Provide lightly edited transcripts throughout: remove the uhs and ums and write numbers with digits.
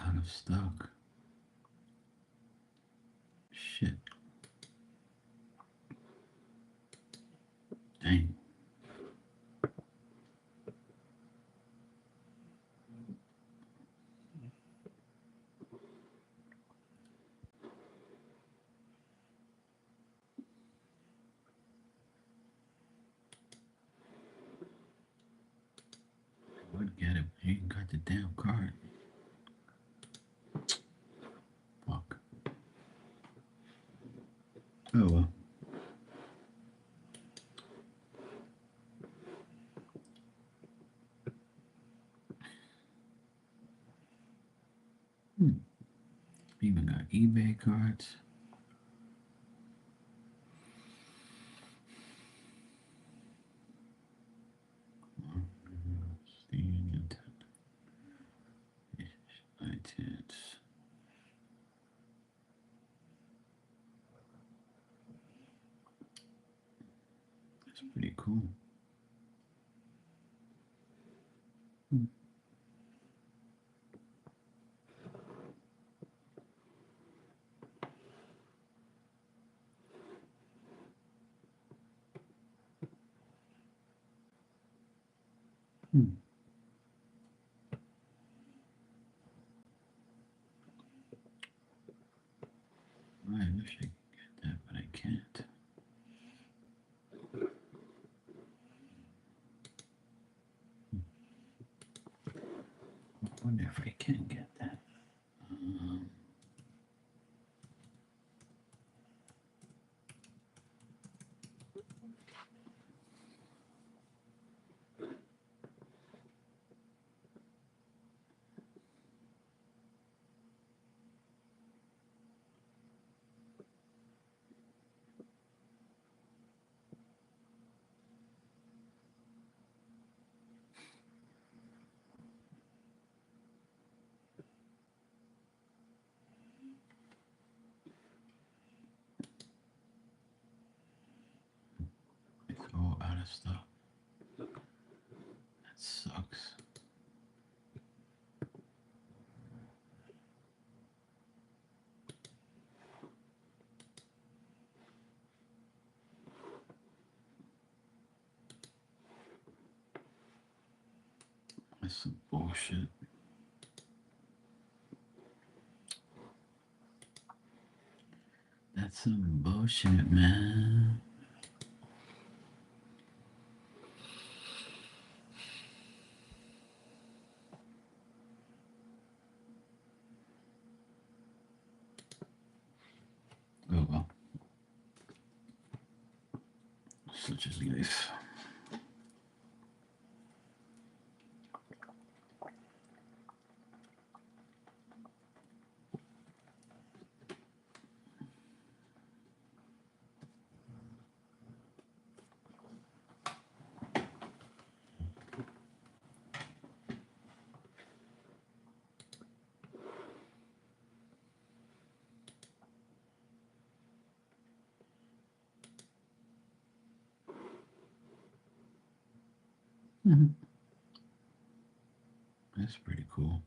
Out of stock. Shit. Dang. Would get it. He ain't got the damn card. Fuck. Oh well. Even got eBay cards. That's pretty cool. I wish I could get that, but I can't. I wonder if I can get that. It's all out of stock. That sucks. That's some bullshit. That's some bullshit, man. Oh well. Such is life. That's pretty cool.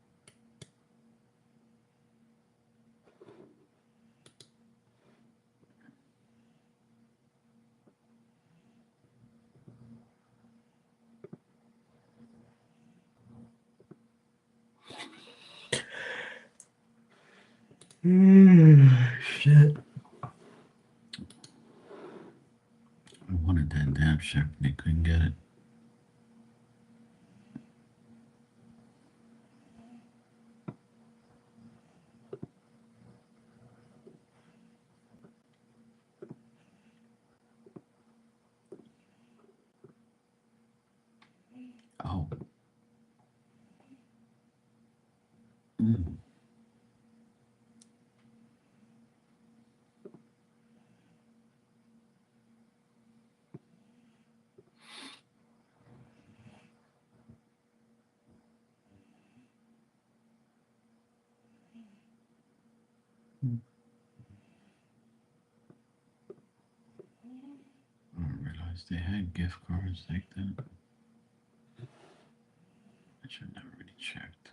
Shit. I wanted wanted that damn shirt, but they couldn't get it. Oh. Mm. I didn't realize they had gift cards like that. I should never really checked.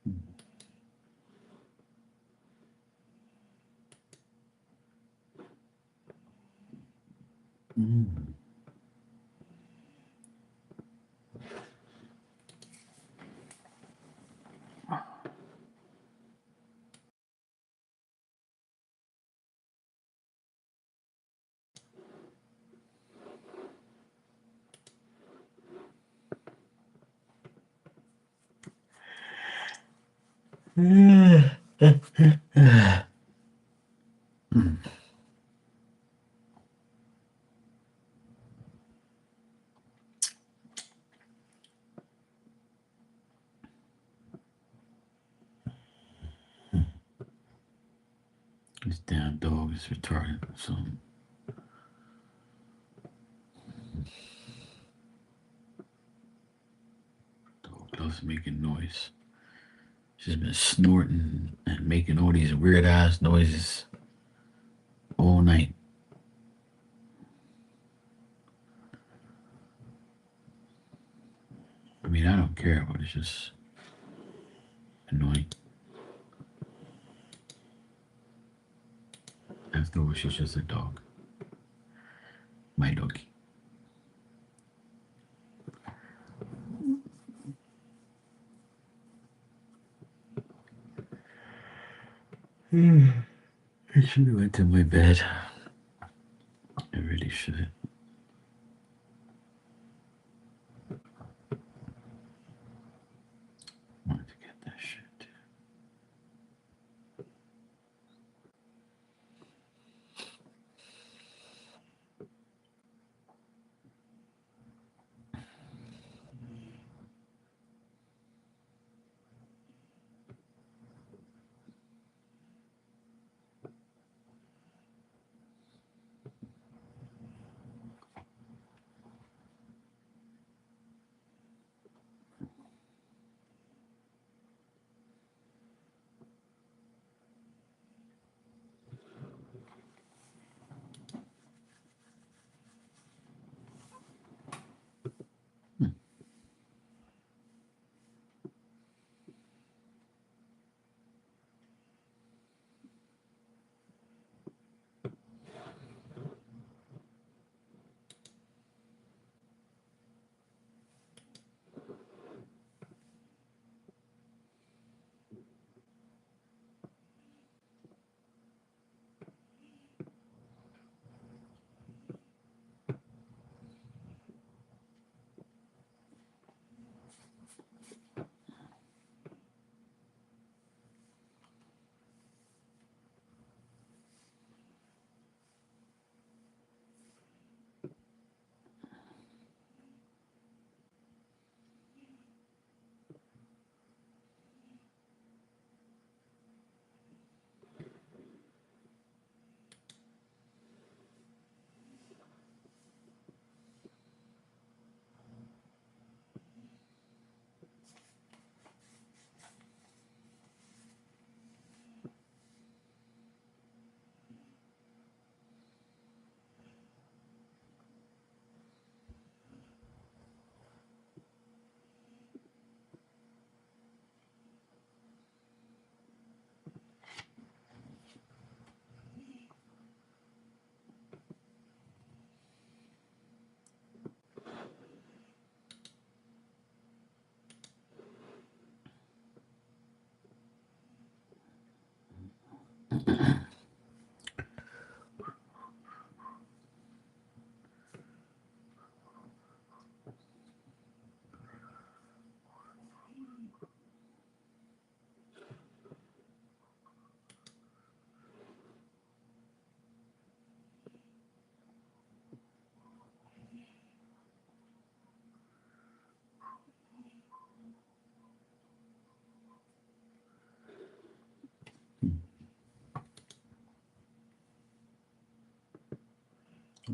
Mm. Mm. This damn dog is retarded. So dog loves making noise. She's been snorting and making all these weird ass noises all night. I mean, I don't care, but it's just annoying. After all, she's just a dog. My doggy. I should have went to my bed. I really should. Wanted to get that shit.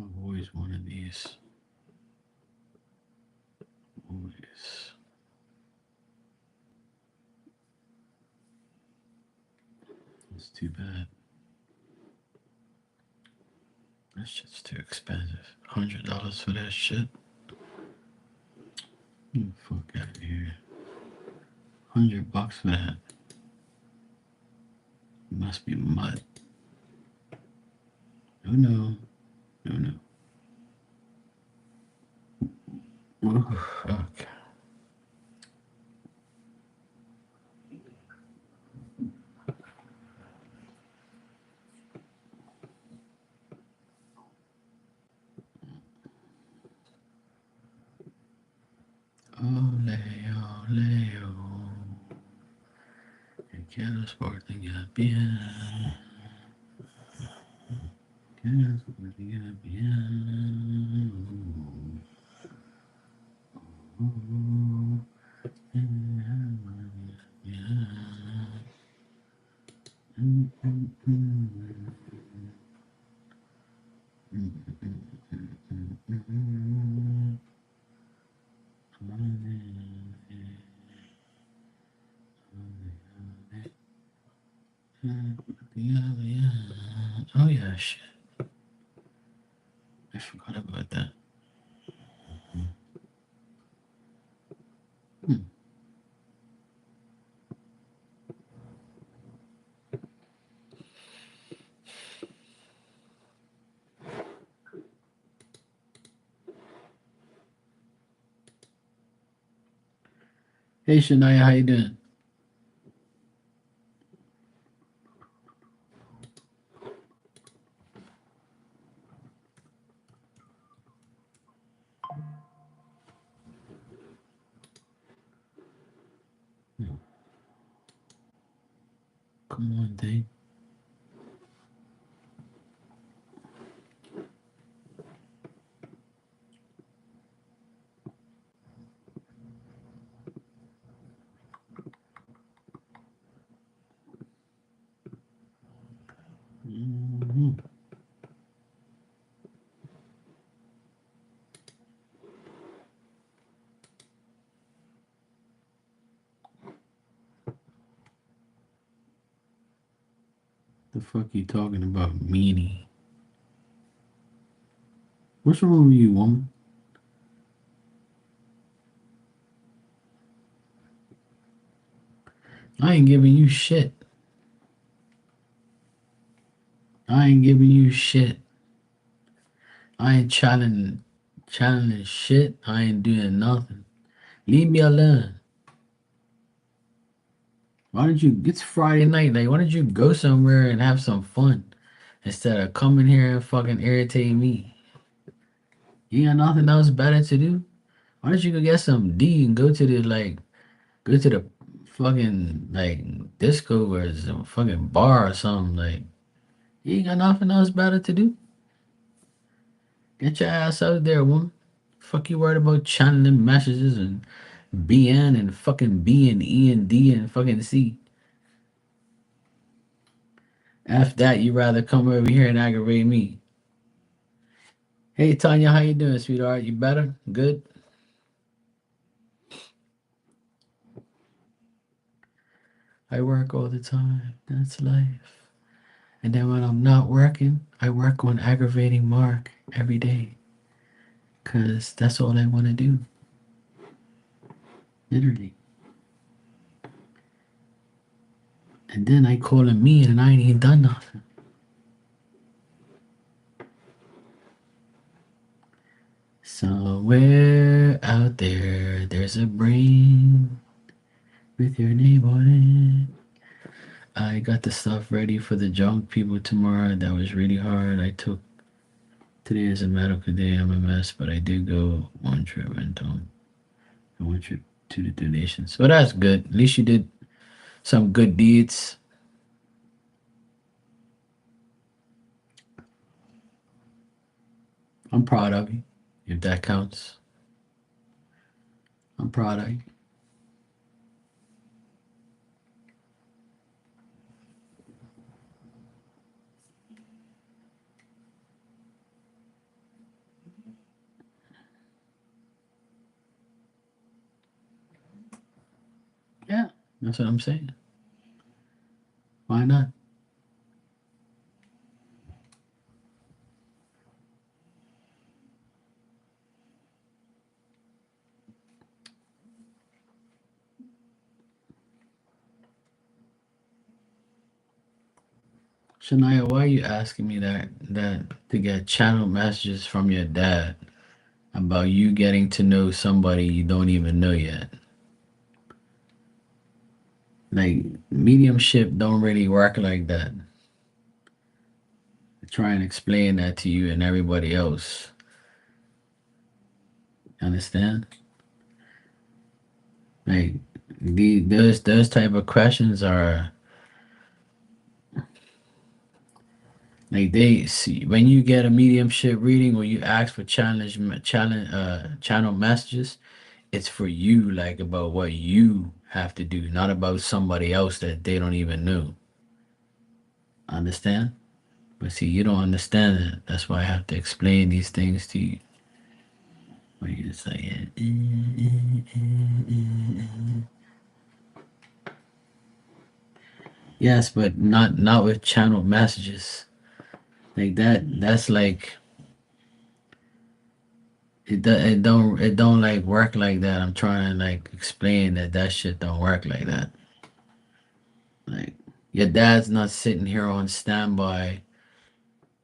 I've always wanted these. Always. It's too bad. That shit's too expensive. $100 for that shit? Get the fuck out of here. $100 for that. It must be mud. Oh no. Oh no. Oh, fuck. Ole, ole, oh. Quiero sporting bien. Quiero sporting bien. Oh yeah, shit. I forgot about that. Hey Shania, how you doing? Come on, Dave. The fuck you talking about, meanie? What's wrong with you, woman? I ain't giving you shit. I ain't giving you shit. I ain't challenging shit. I ain't doing nothing. Leave me alone. Why don't you? It's Friday night. Like, why don't you go somewhere and have some fun instead of coming here and fucking irritate me? You got nothing else better to do? Why don't you go get some D and go to the fucking disco or some fucking bar or something? Like, you ain't got nothing else better to do? Get your ass out there, woman. Fuck you worried about channeling messages and BN and fucking B and E and D and fucking C. After that, you rather come over here and aggravate me. Hey Tanya, how you doing, sweetheart? You better? Good? I work all the time. That's life. And then when I'm not working, I work on aggravating Mark every day. Cause that's all I want to do. Literally. And then I call him mean and I ain't even done nothing. Somewhere out there, there's a brain with your name on it. I got the stuff ready for the junk people tomorrow. That was really hard. Today is a medical day. I'm a mess, but I did go one trip and one trip to the donations. So that's good. At least you did some good deeds. I'm proud of you, if that counts. I'm proud of you. That's what I'm saying. Why not? Shania, why are you asking me that to get channel messages from your dad about you getting to know somebody you don't even know yet? Like mediumship don't really work like that. Try and explain that to you and everybody else. Understand? Like those type of questions are like they see when you get a mediumship reading or you ask for channel messages, it's for you, like about what you have to do, not about somebody else that they don't even know. Understand? But see, you don't understand it. That's why I have to explain these things to you. Where you just like, yes, but not with channel messages like that. That's like it don't like work like that. I'm trying to like explain that shit don't work like that. Like your dad's not sitting here on standby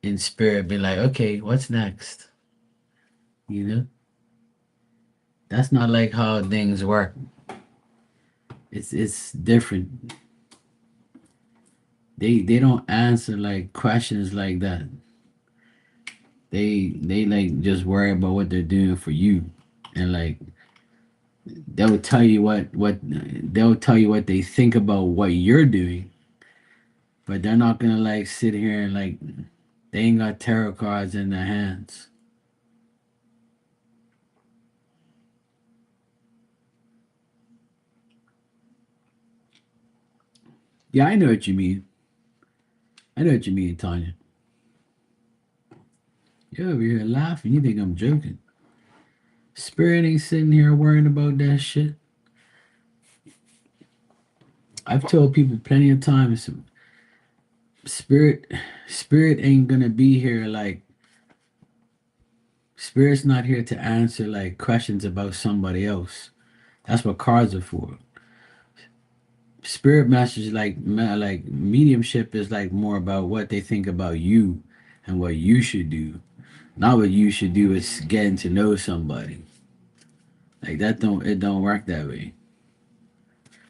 in spirit, be like, okay, what's next? You know, that's not like how things work. It's different. They don't answer like questions like that. They like just worry about what they're doing for you, and like they'll tell you what they'll tell you what they think about what you're doing, but they're not gonna like sit here and like they ain't got tarot cards in their hands. Yeah, I know what you mean. I know what you mean, Tanya. You're over here laughing. You think I'm joking? Spirit ain't sitting here worrying about that shit. I've told people plenty of times, spirit, spirit ain't gonna be here. Like spirit's not here to answer like questions about somebody else. That's what cards are for. Spirit message like mediumship is like more about what they think about you and what you should do. Not what you should do is getting to know somebody. Like that don't it don't work that way.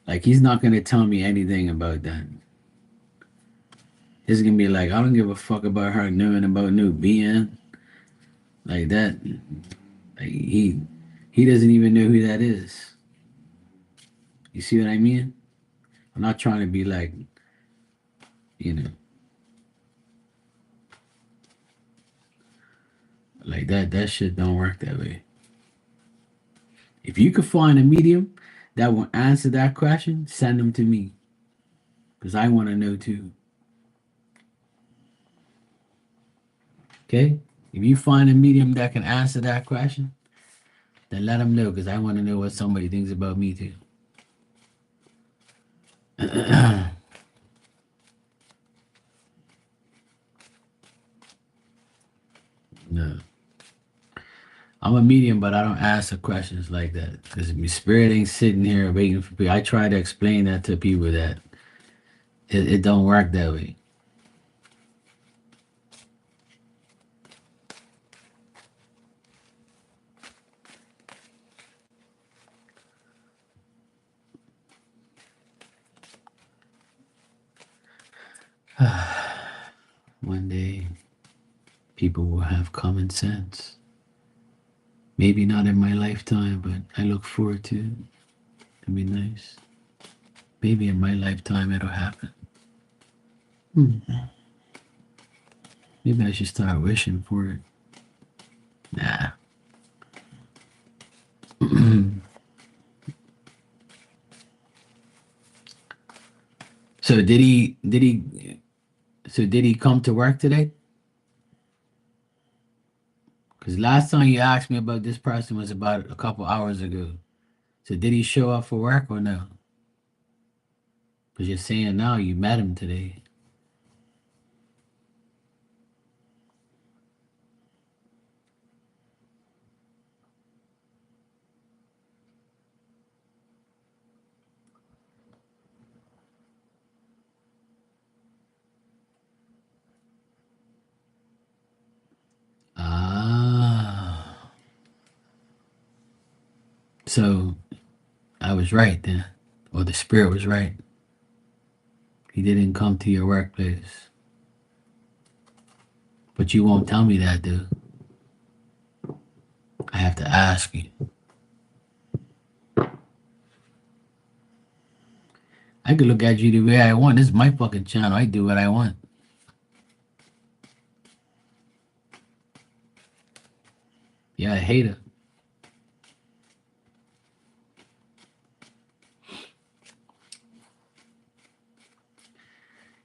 Like he's not gonna tell me anything about that. He's gonna be like, I don't give a fuck about her knowing about new being like that. Like he doesn't even know who that is. You see what I mean? I'm not trying to be like, you know, like that. That shit don't work that way. If you could find a medium that will answer that question, send them to me because I want to know too. Okay? If you find a medium that can answer that question, then let them know because I want to know what somebody thinks about me too. No, I'm a medium, but I don't answer questions like that because my spirit ain't sitting here waiting for people. I try to explain that to people that it don't work that way. One day, people will have common sense. Maybe not in my lifetime, but I look forward to it. It'd be nice. Maybe in my lifetime it'll happen. Maybe I should start wishing for it. Nah. So did he come to work today? Because last time you asked me about this person was about a couple hours ago. So did he show up for work or no? Because you're saying now you met him today. Ah. So I was right then. Or the spirit was right. He didn't come to your workplace. But you won't tell me that, dude. I have to ask you. I could look at you the way I want. This is my fucking channel. I do what I want. Yeah, a hater.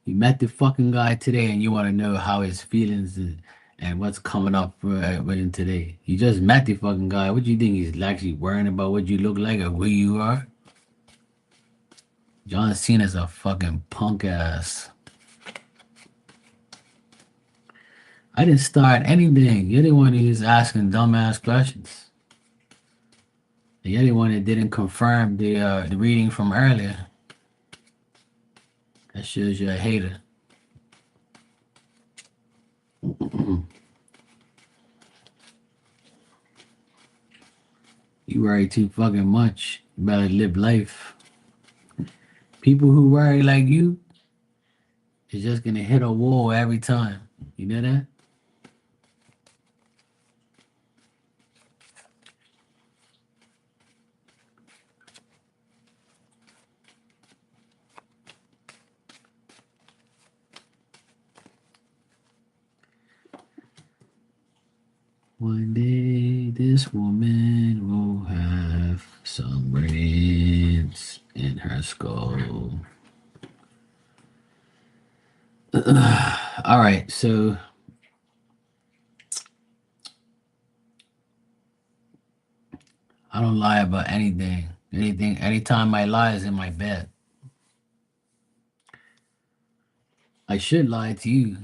You met the fucking guy today and you want to know how his feelings and what's coming up with him today. You just met the fucking guy. What do you think he's actually worrying about what you look like or who you are? John Cena's a fucking punk ass. I didn't start anything. You're the one who's asking dumbass questions. You're the one that didn't confirm the reading from earlier. That shows you're a hater. You worry too fucking much. You better live life. People who worry like you is just gonna hit a wall every time. You know that? One day this woman will have some brains in her skull. All right, so I don't lie about anything. Anytime I lie is in my bed. I should lie to you.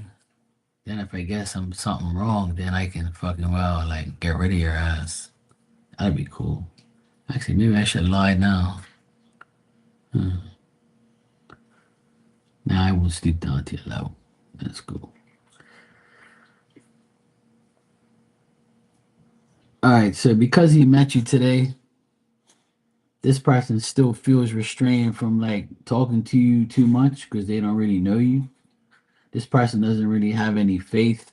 Then if I get something wrong, then I can fucking well like get rid of your ass. That'd be cool. Actually, maybe I should lie now. Hmm. Now I won't sleep down to your level. That's cool. All right, so because he met you today, this person still feels restrained from like talking to you too much because they don't really know you. This person doesn't really have any faith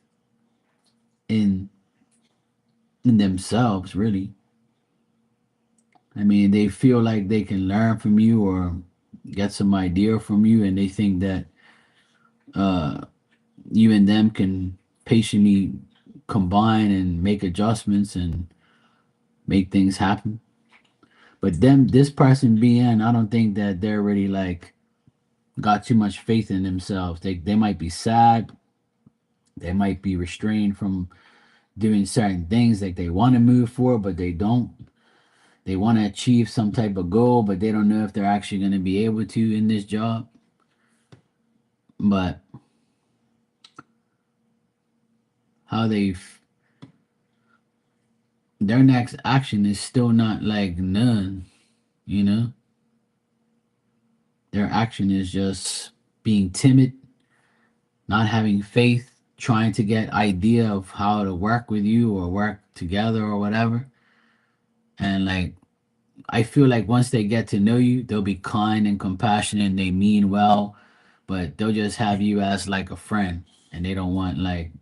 in themselves, really. I mean, they feel like they can learn from you or get some idea from you, and they think that uh, you and them can patiently combine and make adjustments and make things happen. But this person being, I don't think that they're really like got too much faith in themselves. They might be sad. They might be restrained from doing certain things like they want to move forward, but they don't. They want to achieve some type of goal, but they don't know if they're actually going to be able to in this job. But how their next action is still not like none, you know? Their action is just being timid, not having faith, trying to get idea of how to work with you or work together or whatever. And like I feel like once they get to know you, they'll be kind and compassionate and they mean well, but they'll just have you as like a friend and they don't want like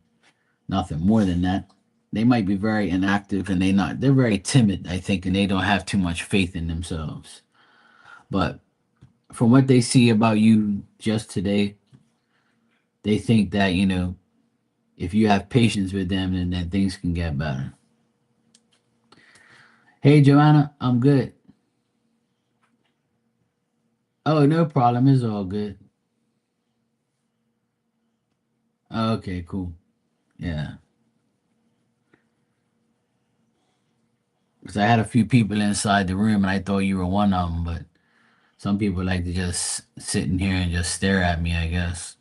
nothing more than that. They might be very inactive and they're very timid, I think, and they don't have too much faith in themselves. But from what they see about you just today, they think that, if you have patience with them, then things can get better. Hey, Joanna, I'm good. Oh, no problem. It's all good. Okay, cool. Yeah. Because I had a few people inside the room and I thought you were one of them, but Some people like to just sit in here and just stare at me, I guess.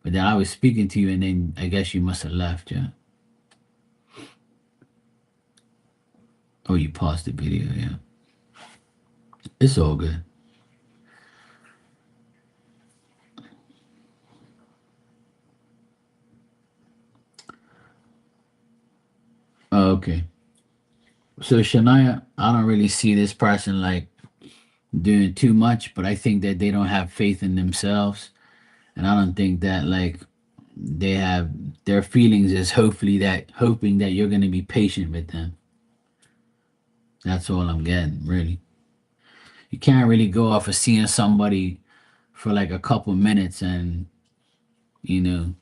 But then I was speaking to you, and then I guess you must have left, yeah. Oh, you paused the video, yeah. It's all good. Oh, okay. So Shania, I don't really see this person like doing too much, but I think that they don't have faith in themselves, and I don't think that like they have their feelings is hoping that you're gonna be patient with them. That's all I'm getting, really. You can't really go off of seeing somebody for like a couple minutes and you know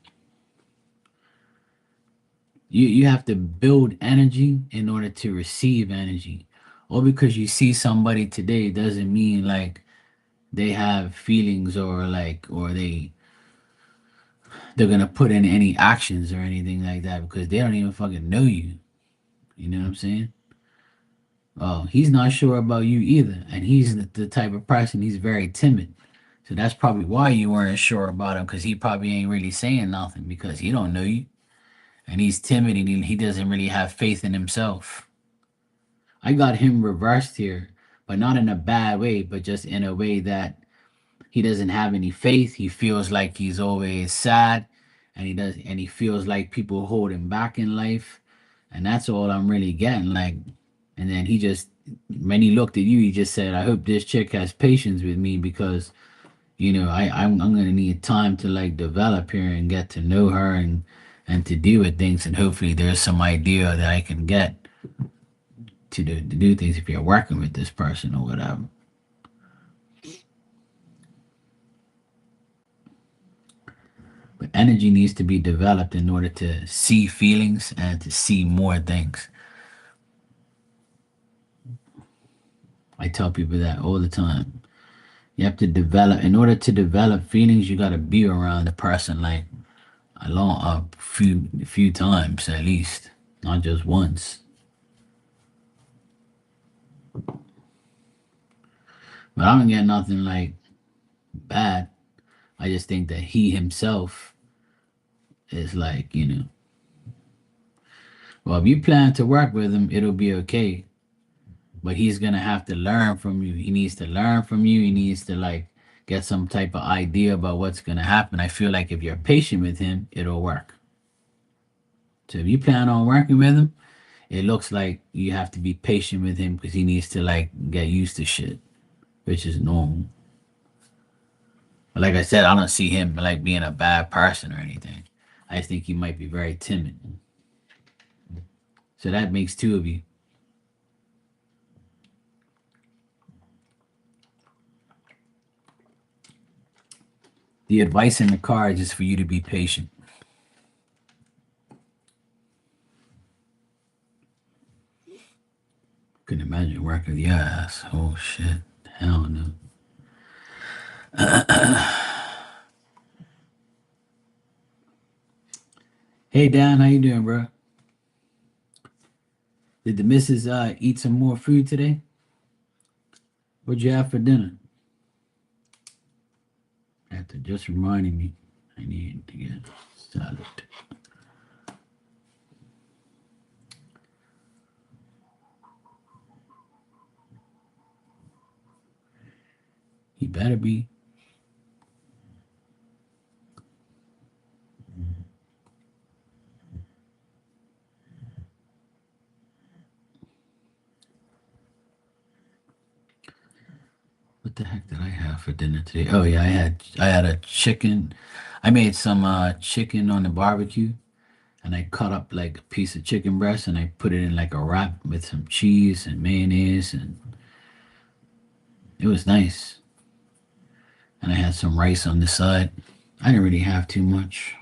you have to build energy in order to receive energy. Or because you see somebody today doesn't mean like they have feelings or like or they're gonna put in any actions or anything like that because they don't even fucking know you. You know what I'm saying? Oh, he's not sure about you either, and he's the type of person he's very timid. So that's probably why you weren't sure about him because he probably ain't really saying nothing because he don't know you, and he's timid and he doesn't really have faith in himself. I got him reversed here, but not in a bad way, but just in a way that he doesn't have any faith. He feels like he's always sad, and he feels like people hold him back in life, and that's all I'm really getting. Like, and then he just when he looked at you, he just said, "I hope this chick has patience with me because I'm gonna need time to like develop here and get to know her and to deal with things, and hopefully there's some idea that I can get to do things if you're working with this person or whatever." But energy needs to be developed in order to see feelings and to see more things. I tell people that all the time. You have to develop, in order to develop feelings, you got to be around the person like a few times at least, not just once. But I don't get nothing like bad. I just think that he himself is like, well, if you plan to work with him, it'll be okay. But he's gonna have to learn from you. He needs to learn from you. He needs to like get some type of idea about what's gonna happen. I feel like if you're patient with him, it'll work. So if you plan on working with him, it looks like you have to be patient with him because he needs to like get used to shit, which is normal. But like I said, I don't see him like being a bad person or anything. I just think he might be very timid. So that makes two of you. The advice in the card is for you to be patient. Couldn't imagine working with your ass. Oh shit. Hell no. Hey Dan, how you doing, bro? Did the missus eat some more food today? What'd you have for dinner? After just reminding me, I need to get salad. He better be. What the heck did I have for dinner today? Oh yeah, I had a chicken. I made some chicken on the barbecue, and I cut up like a piece of chicken breast and I put it in like a wrap with some cheese and mayonnaise, and it was nice. And I had some rice on the side. I didn't really have too much.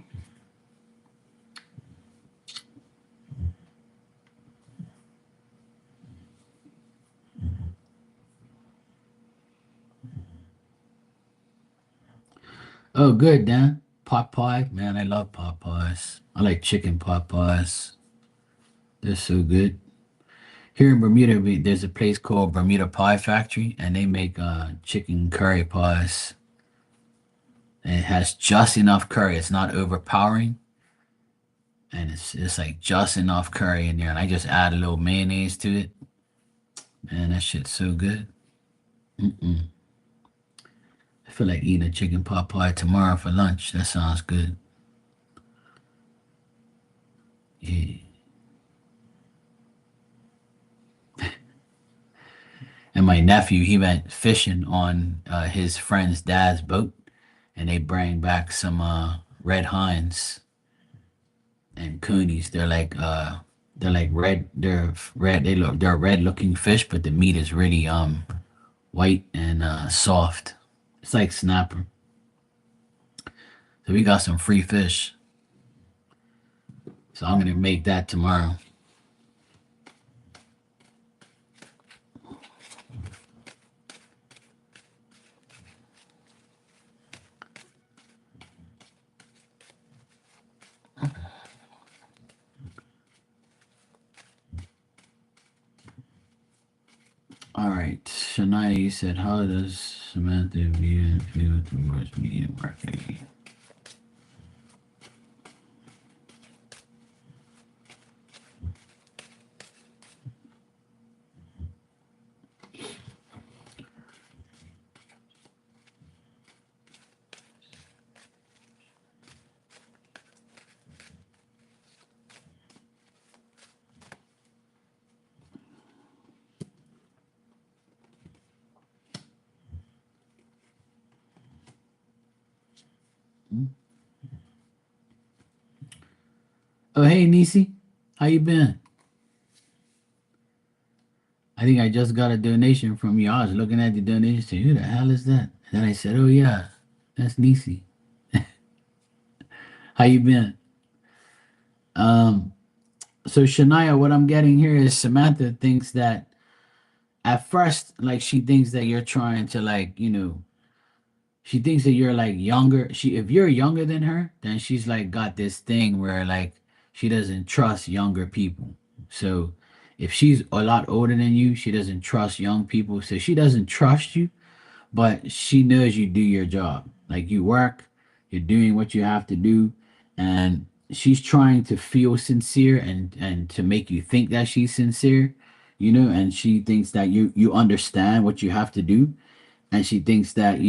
Oh, good, Dan. Pot pie, man. I love pot pies. I like chicken pot pies. They're so good. Here in Bermuda, there's a place called Bermuda Pie Factory, and they make chicken curry pies. And it has just enough curry. It's not overpowering, and it's like just enough curry in there. And I just add a little mayonnaise to it. Man, that shit's so good. Mm-mm. I feel like eating a chicken pot pie tomorrow for lunch. That sounds good. Yeah. And my nephew, he went fishing on his friend's dad's boat, and they bring back some red hinds and coonies. They're like red. They're red. They're red looking fish, but the meat is really white and soft. It's like snapper. So we got some free fish. So I'm gonna make that tomorrow. All right, Shania, you said, how does Samantha view towards media marketing? Oh, hey, Nisi, how you been? I think I just got a donation from you. I was looking at the donation, saying, who the hell is that? And then I said, oh yeah, that's Nisi. How you been? Um, so Shania, what I'm getting here is Samantha thinks that at first, like she thinks that you're trying to like, she thinks that you're like younger. If you're younger than her, then she's like got this thing where like she doesn't trust younger people. So if she's a lot older than you, she doesn't trust young people. So she doesn't trust you, but she knows you do your job. Like you work, you're doing what you have to do, and she's trying to feel sincere and to make you think that she's sincere, and she thinks that you understand what you have to do, and she thinks that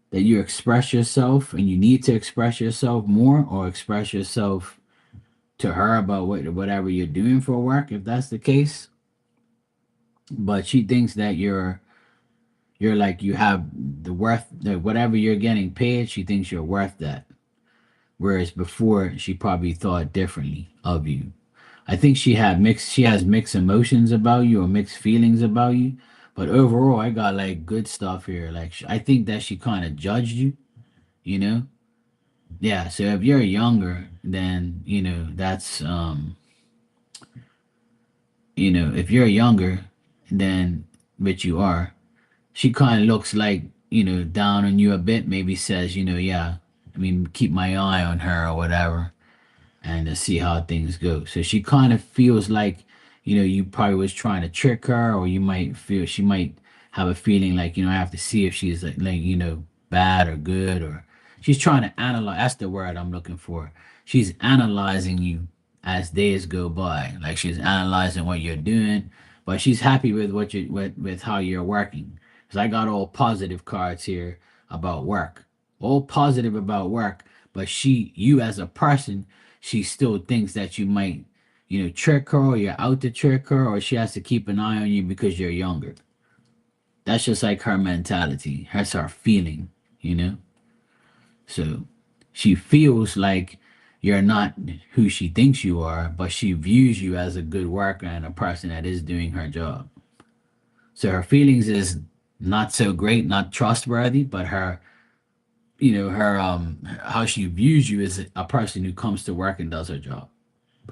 that you express yourself and you need to express yourself more or express yourself to her about whatever you're doing for work if that's the case, but she thinks that you're like you have the worth that whatever you're getting paid, she thinks you're worth that, whereas before she probably thought differently of you. I think she has mixed emotions about you or mixed feelings about you, but overall I got like good stuff here. Like I think that she kind of judged you, you know yeah. So if you're younger, then that's if you're younger, then which you are, she kind of looks like down on you a bit, maybe says yeah, I mean, keep my eye on her or whatever, and to see how things go. So she kind of feels like, you probably was trying to trick her, or you might feel she might have a feeling like, I have to see if she's like bad or good, or she's trying to analyze. That's the word I'm looking for. She's analyzing you as days go by. Like she's analyzing what you're doing, but she's happy with with how you're working. Because I got all positive cards here about work, all positive about work. But you as a person, she still thinks that you might, trick her, or you're out to trick her, or she has to keep an eye on you because you're younger. That's just like her mentality. That's her feeling, you know? So she feels like you're not who she thinks you are, but she views you as a good worker and a person that is doing her job. So her feelings is not so great, not trustworthy, but her how she views you is a person who comes to work and does her job.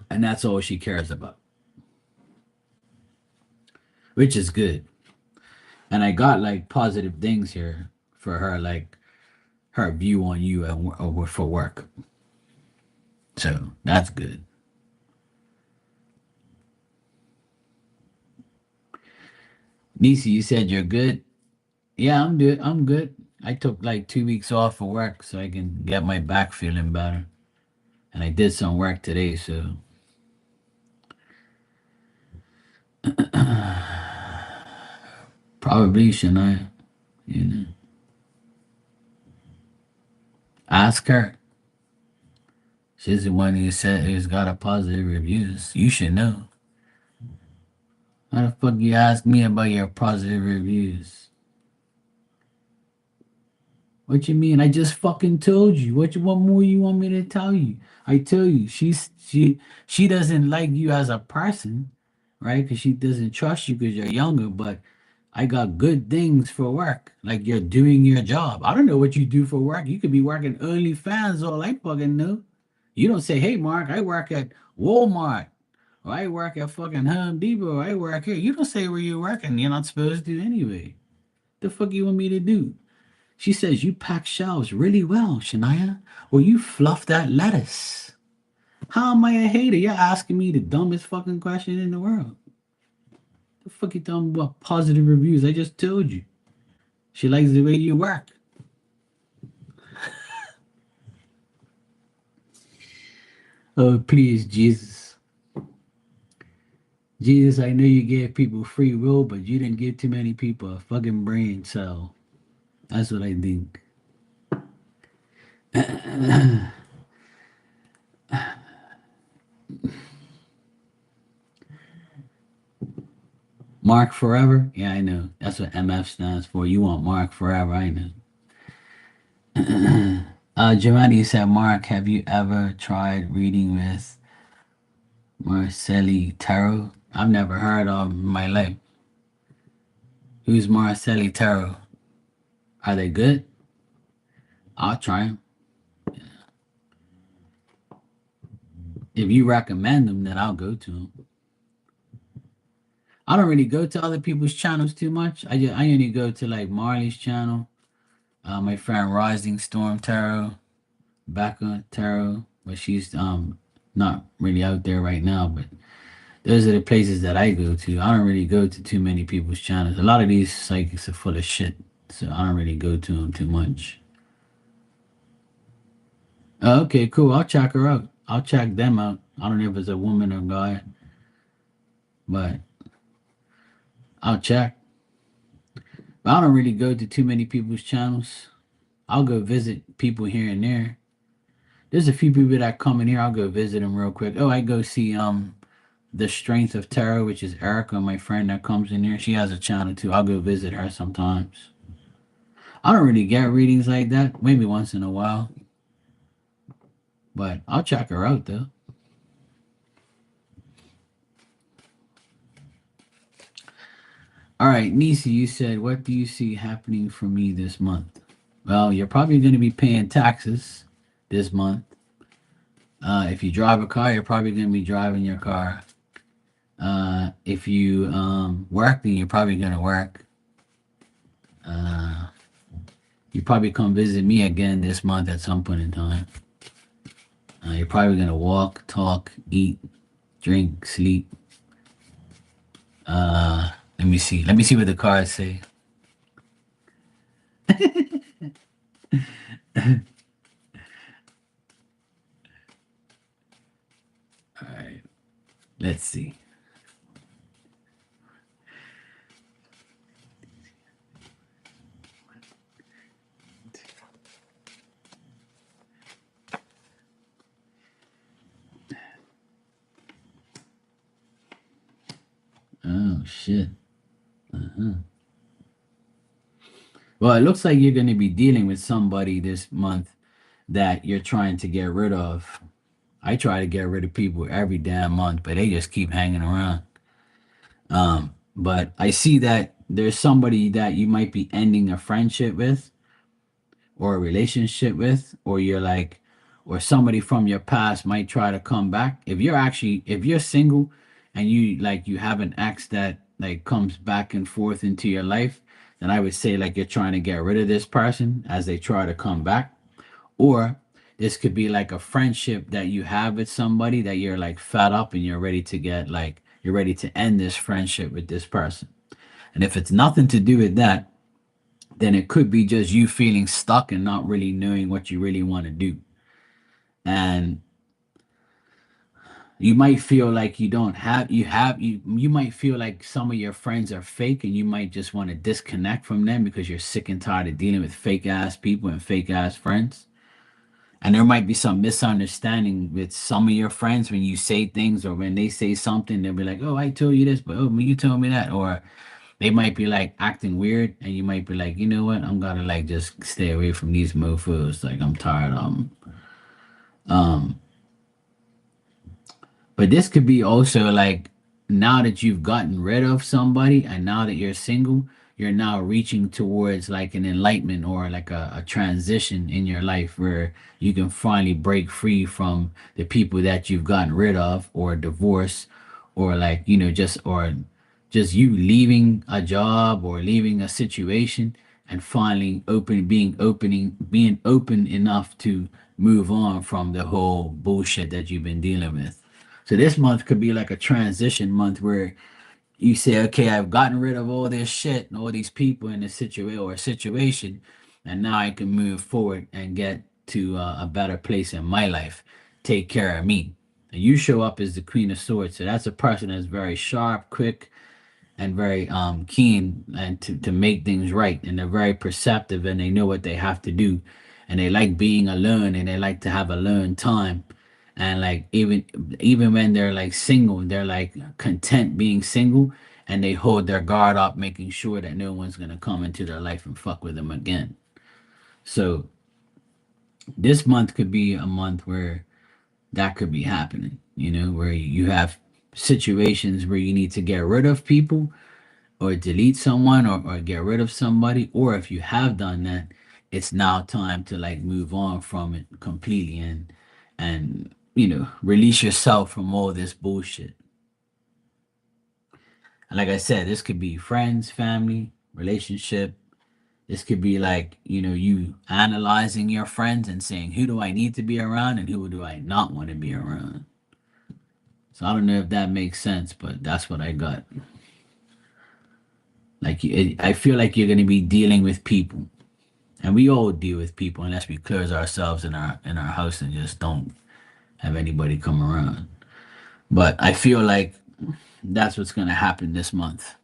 And that's all she cares about, which is good. And I got like positive things here for her, like her view on you for work. So that's good. Nisi, you said you're good. Yeah, I'm good. I'm good. I took like 2 weeks off of work so I can get my back feeling better. And I did some work today, so probably should I, you know, ask her. She's the one who said who's got a positive reviews. You should know. How the fuck you ask me about your positive reviews? What you mean? I just fucking told you. What more you want me to tell you? I tell you, she doesn't like you as a person, right? Because she doesn't trust you because you're younger. But I got good things for work. Like you're doing your job. I don't know what you do for work. You could be working OnlyFans, all I fucking know. You don't say, "Hey, Mark, I work at Walmart." Or I work at fucking Home Depot. I work here. You don't say where you're working. You're not supposed to anyway. The fuck you want me to do? She says you pack shelves really well, Shania. Or you fluff that lettuce. How am I a hater? You're asking me the dumbest fucking question in the world. The fuck you talking about positive reviews? I just told you. She likes the way you work. Oh, please, Jesus. Jesus, I know you gave people free will, but you didn't give too many people a fucking brain cell. That's what I think. Mark Forever? Yeah, I know. That's what MF stands for. You want Mark Forever, I know. Giovanni said, Mark, have you ever tried reading with Marcelli Tarot? I've never heard of in my life. Who's Marcelli Tarot? Are they good? I'll try them. If you recommend them, then I'll go to them. I don't really go to other people's channels too much. I only go to like Marley's channel, my friend Rising Storm Tarot, Becca Tarot, but she's not really out there right now. But those are the places that I go to. I don't really go to too many people's channels. A lot of these psychics are full of shit, so I don't really go to them too much. Oh, okay, cool. I'll check her out. I'll check them out. I don't know if it's a woman or guy, but I'll check. But I don't really go to too many people's channels. I'll go visit people here and there. There's a few people that come in here. I'll go visit them real quick. Oh, I go see the Strength of Tarot, which is Erica, my friend that comes in here. She has a channel too. I'll go visit her sometimes. I don't really get readings like that. Maybe once in a while, but I'll check her out though. All right, Nisi, you said, what do you see happening for me this month? Well, you're probably going to be paying taxes this month. If you drive a car, you're probably going to be driving your car. If you work, then you're probably going to work. You probably come visit me again this month at some point in time. You're probably going to walk, talk, eat, drink, sleep. Let me see. Let me see what the cards say. All right. Let's see. Oh, shit. Uh-huh. Well, it looks like you're going to be dealing with somebody this month that you're trying to get rid of. I try to get rid of people every damn month, but they just keep hanging around. But I see that there's somebody that you might be ending a friendship with or a relationship with, or you're like, or somebody from your past might try to come back. If you're single and you have an ex that like comes back and forth into your life, then I would say like you're trying to get rid of this person as they try to come back. Or this could be like a friendship that you have with somebody that you're like fed up and you're ready to end this friendship with this person. And if it's nothing to do with that, then it could be just you feeling stuck and not really knowing what you really want to do. And you might feel like you don't have you might feel like some of your friends are fake, and you might just want to disconnect from them because you're sick and tired of dealing with fake ass people and fake ass friends. And there might be some misunderstanding with some of your friends when you say things, or when they say something, they'll be like, "Oh, I told you this, but oh, you told me that." Or they might be like acting weird, and you might be like, "You know what? I'm gonna like just stay away from these mofos. Like I'm tired of them." Um, But this could be also like, now that you've gotten rid of somebody and now that you're single, you're now reaching towards like an enlightenment or like a transition in your life where you can finally break free from the people that you've gotten rid of, or divorce, or like, just you leaving a job or leaving a situation, and finally being open enough to move on from the whole bullshit that you've been dealing with. So this month could be like a transition month where you say, okay, I've gotten rid of all this shit and all these people in this situation, and now I can move forward and get to a better place in my life. Take care of me. And you show up as the Queen of Swords, so that's a person that's very sharp, quick, and very keen, and to make things right, and they're very perceptive, and they know what they have to do, and they like being alone, and they like to have alone time. And like, even when they're like single, they're like content being single, and they hold their guard up, making sure that no one's gonna come into their life and fuck with them again. So this month could be a month where that could be happening, where you have situations where you need to get rid of people, or delete someone, or get rid of somebody. Or if you have done that, it's now time to like move on from it completely, and release yourself from all this bullshit. And like I said, this could be friends, family, relationship. This could be like, you analyzing your friends and saying, who do I need to be around and who do I not want to be around? So I don't know if that makes sense, but that's what I got. Like, I feel like you're going to be dealing with people, and we all deal with people unless we close ourselves in our house and just don't have anybody come around. But I feel like that's what's going to happen this month,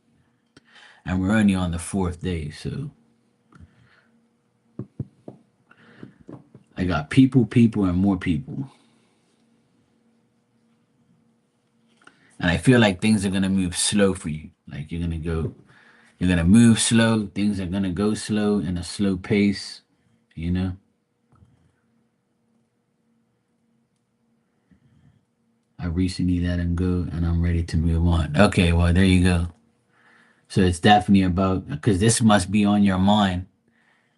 and we're only on the fourth day. So I got people, and more people. And I feel like things are going to move slow for you. Like, you're going to move slow. Things are going to go slow, in a slow pace, you know? I recently let him go, and I'm ready to move on. Okay, well, there you go. So it's definitely about, because this must be on your mind,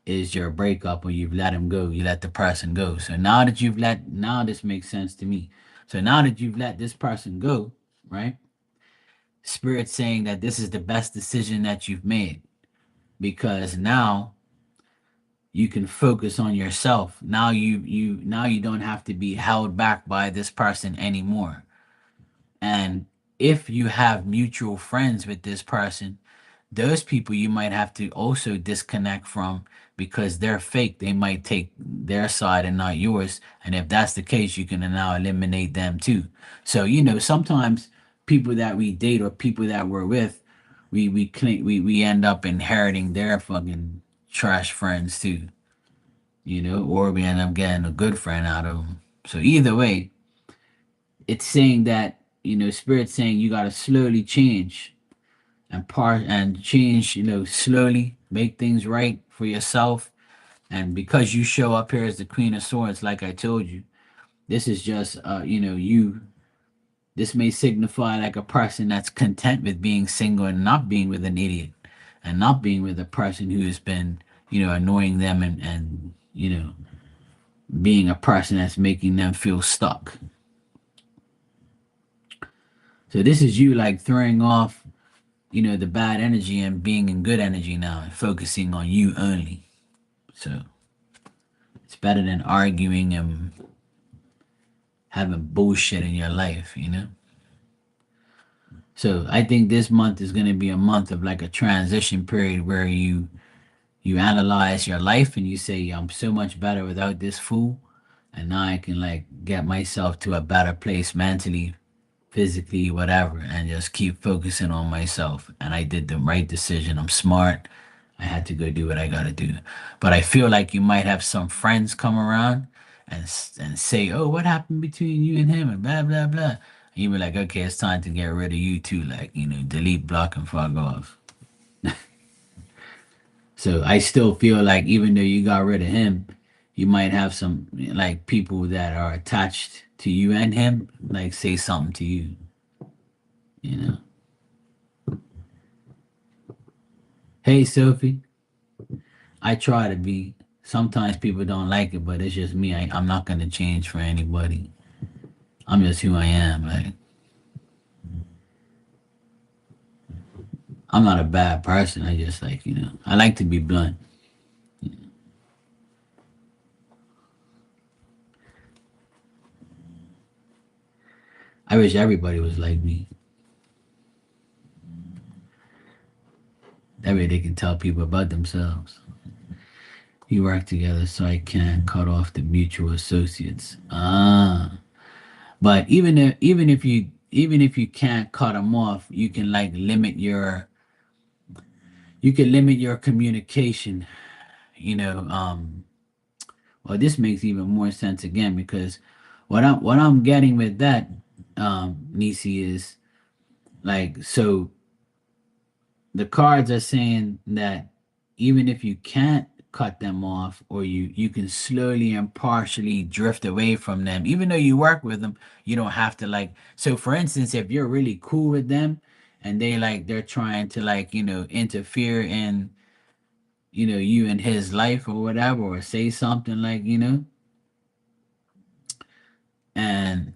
is your breakup, or you've let him go, you let the person go. So now this makes sense to me. So now that you've let this person go, right? Spirit saying that this is the best decision that you've made, because now you can focus on yourself. Now you don't have to be held back by this person anymore. And if you have mutual friends with this person, those people you might have to also disconnect from, because they're fake. They might take their side and not yours. And if that's the case, you can now eliminate them too. So, sometimes people that we date or people that we're with, we end up inheriting their fucking trash friends too, or we end up getting a good friend out of them. So either way, it's saying that, spirit's saying you got to slowly change, and change, slowly make things right for yourself. And because you show up here as the Queen of Swords, like I told you, this is just, this may signify like a person that's content with being single and not being with an idiot, and not being with a person who has been, annoying them, and being a person that's making them feel stuck. So this is you like throwing off, the bad energy, and being in good energy now, and focusing on you only. So it's better than arguing and having bullshit in your life. So I think this month is going to be a month of like a transition period where you analyze your life and you say, I'm so much better without this fool, and now I can like get myself to a better place mentally, physically, whatever, and just keep focusing on myself. And I did the right decision. I'm smart. I had to go do what I gotta do. But I feel like you might have some friends come around and say, "Oh, what happened between you and him?" and blah blah blah. And you be like, "Okay, it's time to get rid of you too." Like, delete, block, and fuck off. So I still feel like even though you got rid of him, you might have some like people that are attached to you and him, like say something to you. You know. Hey, Sophie. I try to be. Sometimes people don't like it, but it's just me. I'm not gonna change for anybody. I'm just who I am. Like I'm not a bad person. I just like I like to be blunt. I wish everybody was like me. That way they can tell people about themselves. We work together so I can't cut off the mutual associates. Ah, but even if you can't cut them off, you can like limit your communication. You know, well, this makes even more sense again because what I'm getting with that, Nisi, is like so the cards are saying that even if you can't cut them off or you can slowly and partially drift away from them even though you work with them, you don't have to like, so for instance, if you're really cool with them and they're trying to like interfere in you and his life or whatever, or say something like and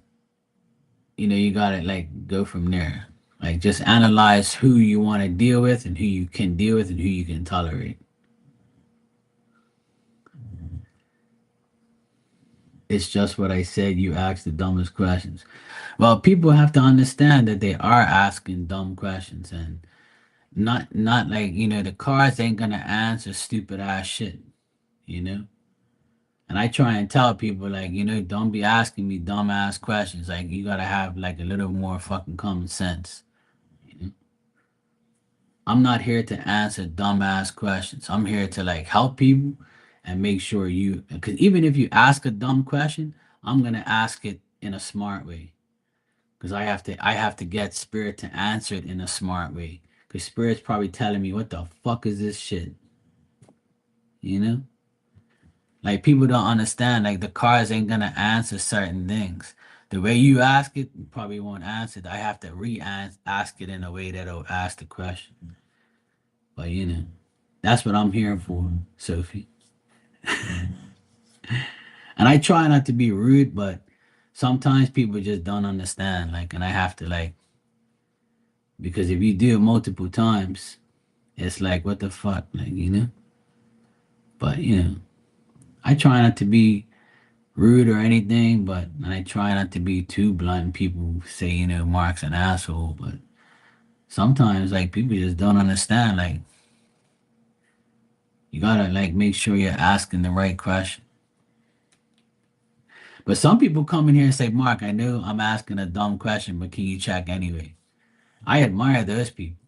you gotta like go from there. Like just analyze who you want to deal with and who you can deal with and who you can tolerate. It's just what I said. You ask the dumbest questions. Well, people have to understand that they are asking dumb questions and not like, the cards ain't gonna answer stupid ass shit, you know? And I try and tell people like, don't be asking me dumb ass questions. Like you gotta have like a little more fucking common sense. You know? I'm not here to answer dumb ass questions. I'm here to like help people and make sure because even if you ask a dumb question, I'm gonna ask it in a smart way. Because I have to get spirit to answer it in a smart way. Because spirit's probably telling me, what the fuck is this shit? You know? Like people don't understand, like the cards ain't gonna answer certain things. The way you ask it, you probably won't answer it. I have to ask it in a way that'll ask the question. But that's what I'm here for, Sophie. And I try not to be rude, but sometimes people just don't understand. Like, and I have to like, because if you do it multiple times, it's like, what the fuck, like. But I try not to be rude or anything, but and I try not to be too blunt. People say, Mark's an asshole, but sometimes like people just don't understand. Like you gotta like make sure you're asking the right question. But some people come in here and say, Mark, I know I'm asking a dumb question, but can you check anyway? I admire those people.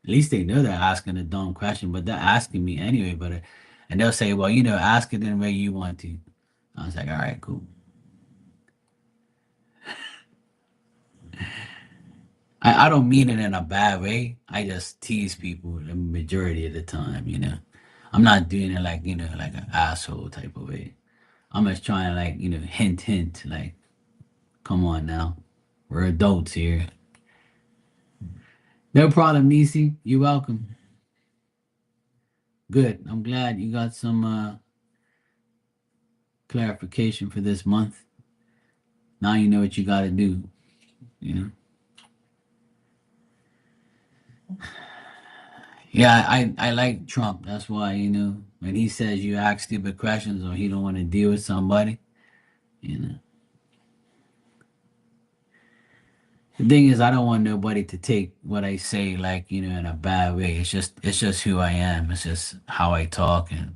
At least they know they're asking a dumb question, but they're asking me anyway. And they'll say, well, ask it in the way you want to. I was like, all right, cool. I don't mean it in a bad way. I just tease people the majority of the time. I'm not doing it like, like an asshole type of way. I'm just trying to like, hint, hint, like, come on now. We're adults here. No problem, Nisi. You're welcome. Good. I'm glad you got some clarification for this month. Now you know what you got to do, you know? Yeah, I like Trump. That's why, when he says you ask stupid questions or he don't want to deal with somebody, you know. The thing is, I don't want nobody to take what I say like, in a bad way. It's just who I am. It's just how I talk, and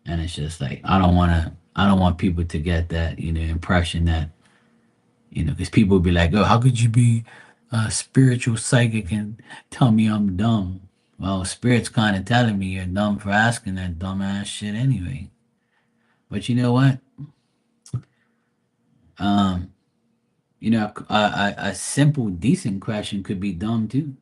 it's just like I don't want people to get that, impression that, because people will be like, oh, how could you be spiritual psychic and tell me I'm dumb? Well, spirit's kind of telling me you're dumb for asking that dumbass shit anyway. But you know what? Um, a simple, decent question could be dumb too.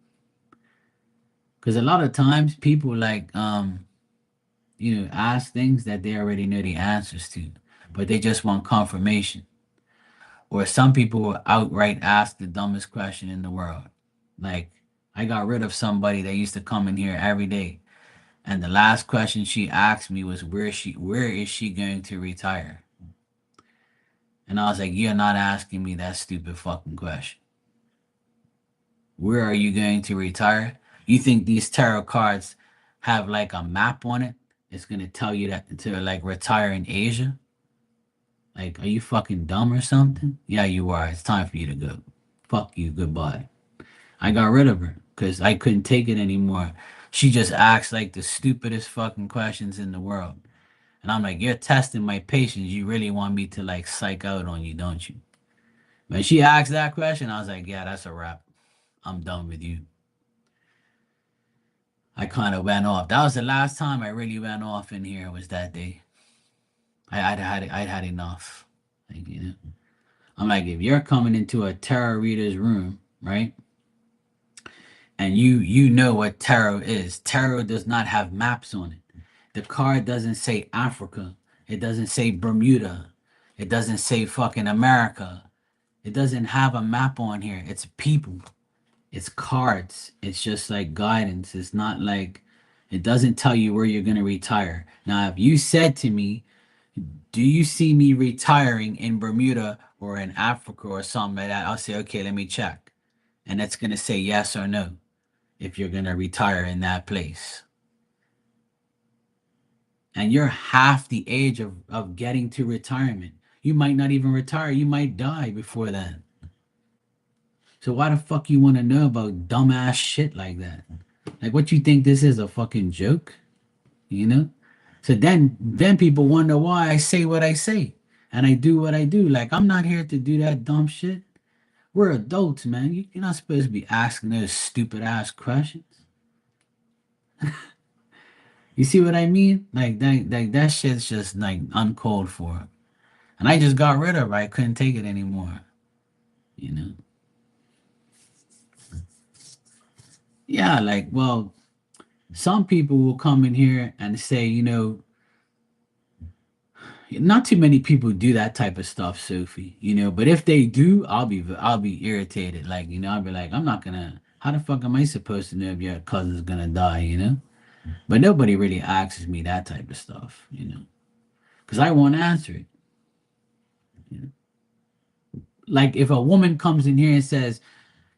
Because a lot of times people like, ask things that they already know the answers to, but they just want confirmation. Or some people will outright ask the dumbest question in the world. Like, I got rid of somebody that used to come in here every day, and the last question she asked me was, where is she going to retire? And I was like, you're not asking me that stupid fucking question. Where are you going to retire? You think these tarot cards have like a map on it? It's gonna tell you that to like retire in Asia? Like, are you fucking dumb or something? Yeah, you are. It's time for you to go. Fuck you. Goodbye. I got rid of her because I couldn't take it anymore. She just asked like the stupidest fucking questions in the world. And I'm like, you're testing my patience. You really want me to like psych out on you, don't you? When she asked that question, I was like, yeah, that's a wrap. I'm done with you. I kind of went off. That was the last time I really went off in here was that day. I'd had enough. Like, I'm like, if you're coming into a tarot reader's room, right? And you know what tarot is. Tarot does not have maps on it. The card doesn't say Africa. It doesn't say Bermuda. It doesn't say fucking America. It doesn't have a map on here. It's people. It's cards. It's just like guidance. It's not like it doesn't tell you where you're gonna retire. Now, if you said to me, do you see me retiring in Bermuda or in Africa or something like that? I'll say, okay, let me check. And it's gonna say yes or no if you're gonna retire in that place. And you're half the age of getting to retirement. You might not even retire, you might die before then. So why the fuck you wanna know about dumbass shit like that? Like what you think this is a fucking joke? You know? So then people wonder why I say what I say and I do what I do. Like I'm not here to do that dumb shit. We're adults, man. You're not supposed to be asking those stupid ass questions. You see what I mean? Like that shit's just like uncalled for. And I just got rid of it. I couldn't take it anymore. You know? Yeah, like, well, some people will come in here and say, not too many people do that type of stuff, Sophie. But if they do, I'll be irritated. Like, I'll be like, I'm not gonna. How the fuck am I supposed to know if your cousin's gonna die? But nobody really asks me that type of stuff. Because I won't answer it. You know? Like, if a woman comes in here and says,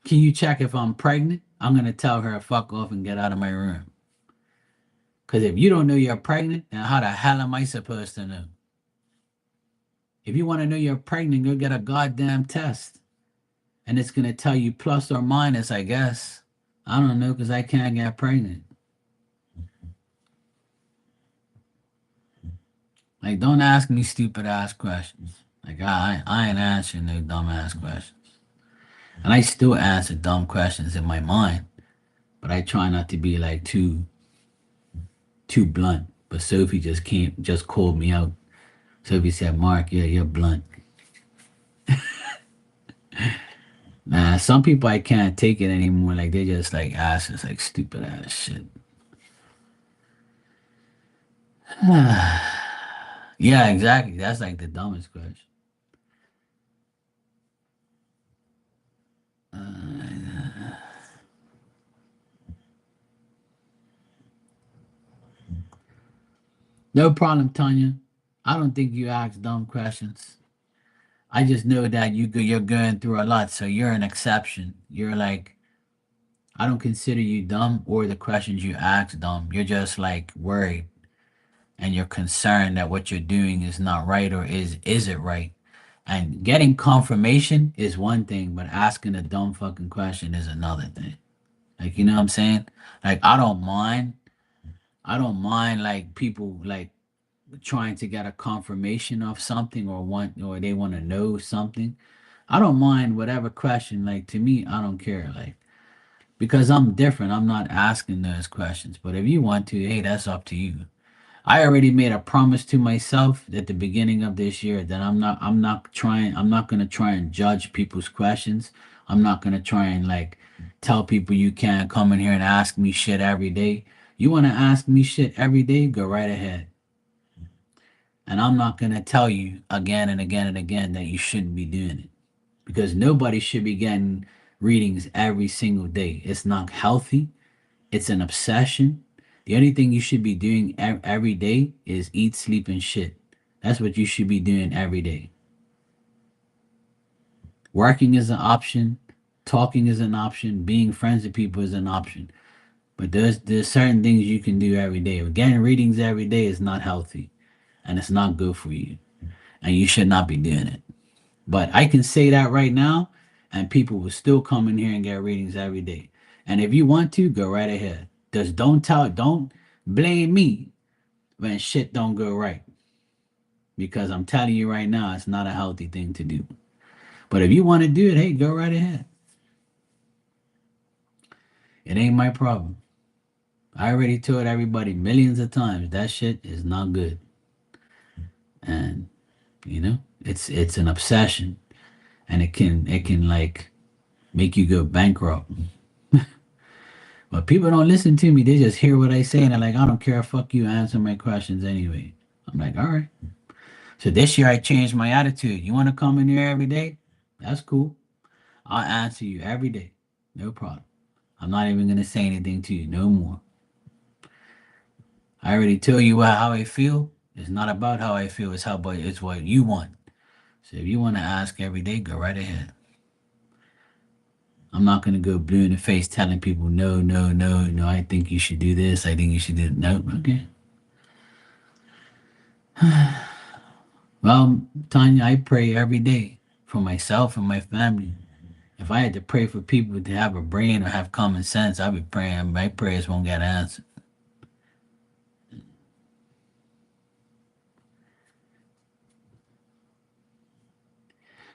"Can you check if I'm pregnant?" I'm gonna tell her fuck off and get out of my room. Because if you don't know you're pregnant, then how the hell am I supposed to know? If you want to know you're pregnant, go get a goddamn test. And it's going to tell you plus or minus, I guess. I don't know because I can't get pregnant. Like, don't ask me stupid ass questions. Like, I ain't answering no dumb ass questions. And I still answer dumb questions in my mind, but I try not to be like too blunt. But Sophie just called me out. Sophie said, Mark, yeah, you're blunt. Nah, some people I can't take it anymore. Like they just like ask us like stupid ass shit. Yeah, exactly. That's like the dumbest question. Uh, no problem, Tanya. I don't think you ask dumb questions. I just know that you're going through a lot, so you're an exception. You're like I don't consider you dumb or the questions you ask dumb. You're just like worried and you're concerned that what you're doing is not right or is it right? And getting confirmation is one thing, but asking a dumb fucking question is another thing. Like, you know what I'm saying? Like, I don't mind like people like trying to get a confirmation of something or they want to know something. I don't mind whatever question. Like, to me, I don't care. Like, because I'm different. I'm not asking those questions. But if you want to, hey, that's up to you. I already made a promise to myself at the beginning of this year that I'm not gonna try and judge people's questions. I'm not gonna try and like tell people you can't come in here and ask me shit every day. You wanna ask me shit every day, go right ahead. And I'm not gonna tell you again and again and again that you shouldn't be doing it. Because nobody should be getting readings every single day. It's not healthy. It's an obsession. The only thing you should be doing every day is eat, sleep, and shit. That's what you should be doing every day. Working is an option. Talking is an option. Being friends with people is an option. But there's certain things you can do every day. Getting readings every day is not healthy, and it's not good for you, and you should not be doing it. But I can say that right now, and people will still come in here and get readings every day. And if you want to, go right ahead. Just don't blame me when shit don't go right. Because I'm telling you right now, it's not a healthy thing to do. But if you want to do it, hey, go right ahead. It ain't my problem. I already told everybody millions of times that shit is not good. And it's an obsession, and it can like make you go bankrupt. But people don't listen to me. They just hear what I say and they're like, I don't care. Fuck you. Answer my questions anyway. I'm like, all right. So this year I changed my attitude. You want to come in here every day? That's cool. I'll answer you every day. No problem. I'm not even going to say anything to you no more. I already told you how I feel. It's not about how I feel. It's what you want. So if you want to ask every day, go right ahead. I'm not going to go blue in the face telling people, no, no, no, no, I think you should do this. I think you should do it. No, okay. Well, Tanya, I pray every day for myself and my family. If I had to pray for people to have a brain or have common sense, I'd be praying my prayers won't get answered.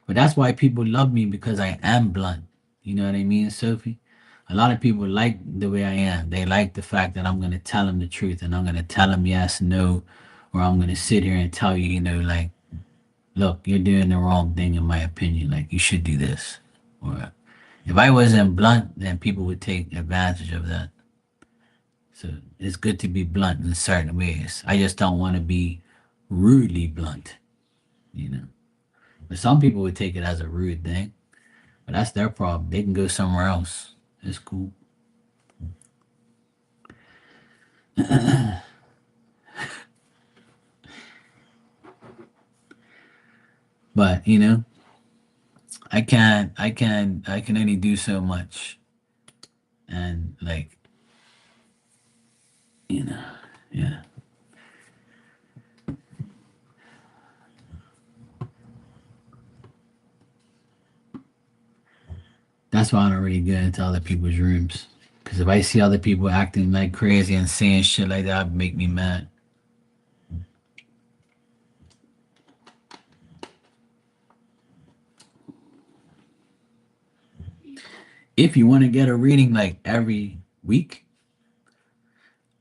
But that's why people love me because I am blunt. You know what I mean, Sophie? A lot of people like the way I am. They like the fact that I'm going to tell them the truth and I'm going to tell them yes, no, or I'm going to sit here and tell you, like, look, you're doing the wrong thing in my opinion. Like, you should do this. Or if I wasn't blunt, then people would take advantage of that. So it's good to be blunt in certain ways. I just don't want to be rudely blunt, you know. But some people would take it as a rude thing, but that's their problem. They can go somewhere else. It's cool. But I can only do so much, and like you know, yeah. That's why I don't really get into other people's rooms. Because if I see other people acting like crazy and saying shit like that, it'd make me mad. If you want to get a reading like every week,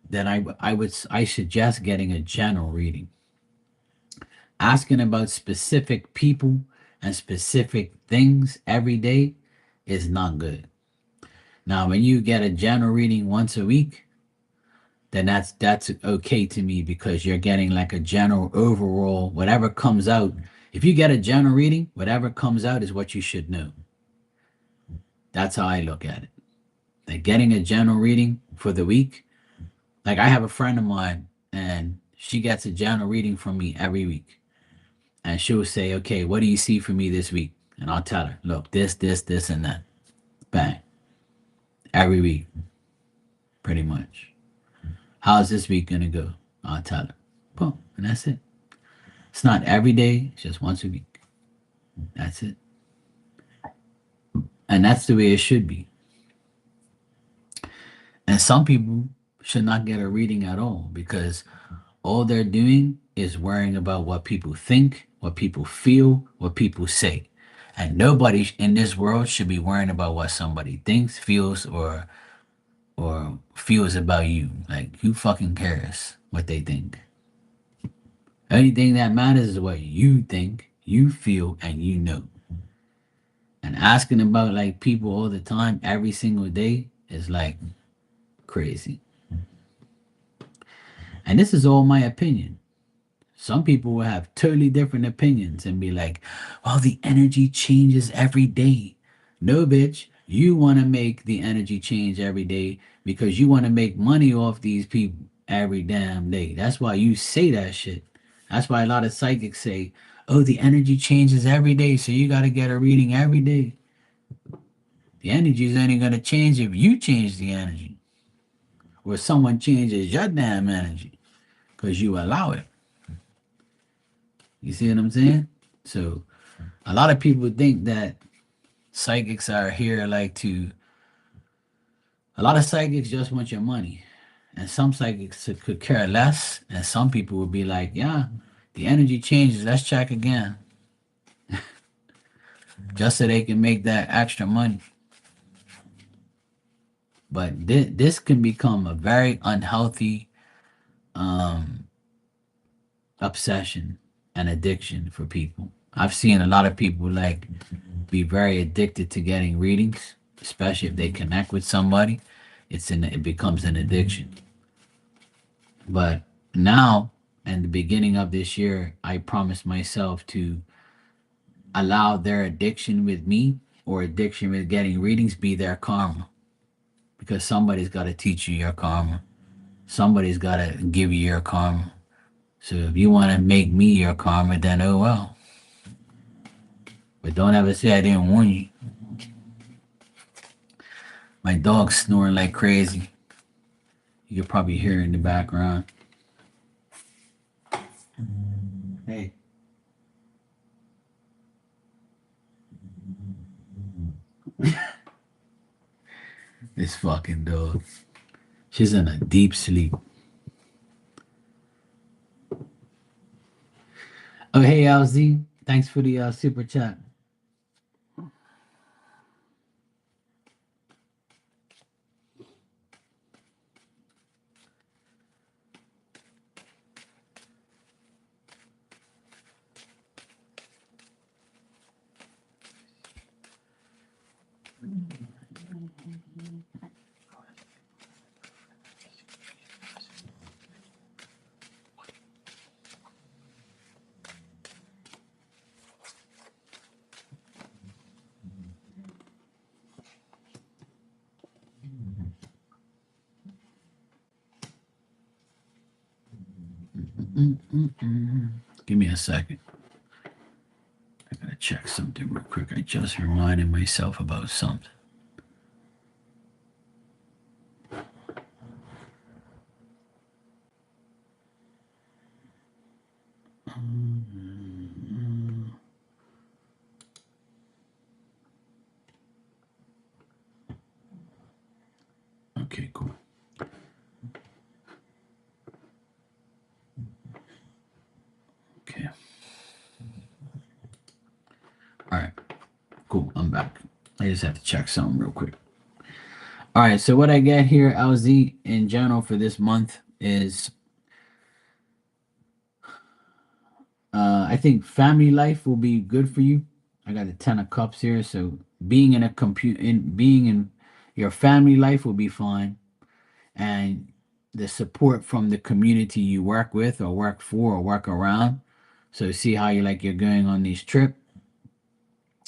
then I suggest getting a general reading. Asking about specific people and specific things every day is not good. Now, when you get a general reading once a week, then that's okay to me because you're getting like a general overall whatever comes out. If you get a general reading, whatever comes out is what you should know. That's how I look at it. Like getting a general reading for the week. Like I have a friend of mine and she gets a general reading from me every week. And she'll say, okay, what do you see for me this week? And I'll tell her, look, this, and that. Bang. Every week, pretty much. How's this week gonna go? I'll tell her. Boom. And that's it. It's not every day, it's just once a week. That's it. And that's the way it should be. And some people should not get a reading at all because all they're doing is worrying about what people think, what people feel, what people say. And nobody in this world should be worrying about what somebody thinks, feels, or feels about you. Like who fucking cares what they think? Anything that matters is what you think, you feel, and you know. And asking about like people all the time, every single day, is like crazy. And this is all my opinion. Some people will have totally different opinions and be like, well, the energy changes every day. No, bitch, you want to make the energy change every day because you want to make money off these people every damn day. That's why you say that shit. That's why a lot of psychics say, oh, the energy changes every day, so you got to get a reading every day. The energy is only going to change if you change the energy or someone changes your damn energy because you allow it. You see what I'm saying? So a lot of people think that psychics are here like to. A lot of psychics just want your money, and some psychics could care less, and some people would be like, "Yeah, the energy changes. Let's check again," just so they can make that extra money. But this can become a very unhealthy um, obsession and addiction for people. I've seen a lot of people like be very addicted to getting readings, especially if they connect with somebody. It becomes an addiction. But now, in the beginning of this year, I promised myself to allow their addiction with me or addiction with getting readings be their karma, because somebody's got to teach you your karma. Somebody's got to give you your karma. So if you want to make me your karma, then oh well. But don't ever say I didn't warn you. My dog's snoring like crazy. You could probably hear it in the background. Hey. This fucking dog. She's in a deep sleep. Oh, hey, LZ. Thanks for the super chat. Mm-mm-mm. Give me a second. I gotta check something real quick. I just reminded myself about something. Okay, cool. Okay. All right. Cool. I'm back. I just have to check something real quick. All right. So what I get here, LZ, in general for this month is I think family life will be good for you. I got the 10 of cups here. So being in your family life will be fine. And the support from the community you work with or work for or work around. So see how you're going on these trip.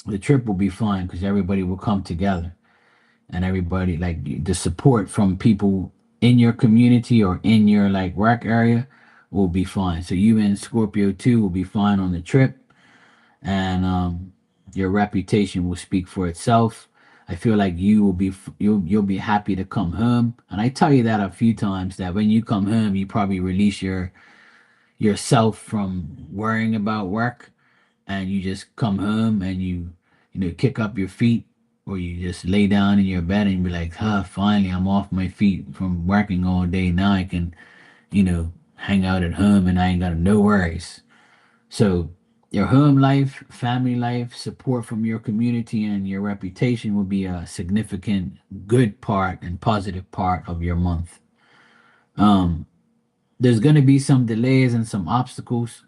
The trip will be fine because everybody will come together, and everybody like the support from people in your community or in your like work area will be fine. So you and Scorpio too will be fine on the trip, and your reputation will speak for itself. I feel like you'll be happy to come home, and I tell you that a few times that when you come home, you probably release yourself from worrying about work, and you just come home and you know, kick up your feet, or you just lay down in your bed and be like, huh, finally I'm off my feet from working all day. Now I can, you know, hang out at home and I ain't got no worries. So your home life, family life, support from your community, and your reputation will be a significant good part and positive part of your month. Um, there's gonna be some delays and some obstacles.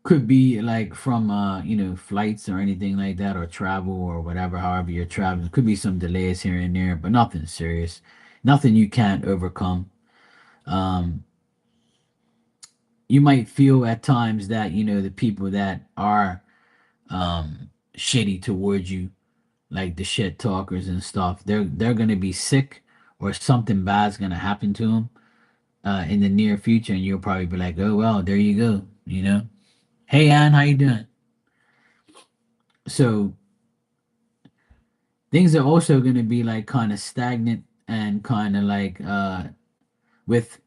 Could be like from you know, flights or anything like that, or travel or whatever, however you're traveling. Could be some delays here and there, but nothing serious. Nothing you can't overcome. Um, you might feel at times that, you know, the people that are shitty towards you, like the shit talkers and stuff, they're gonna be sick, or something bad's gonna happen to them in the near future, and you'll probably be like, oh well, there you go, you know. Hey Ann, how you doing? So things are also gonna be like kind of stagnant, and kind of like with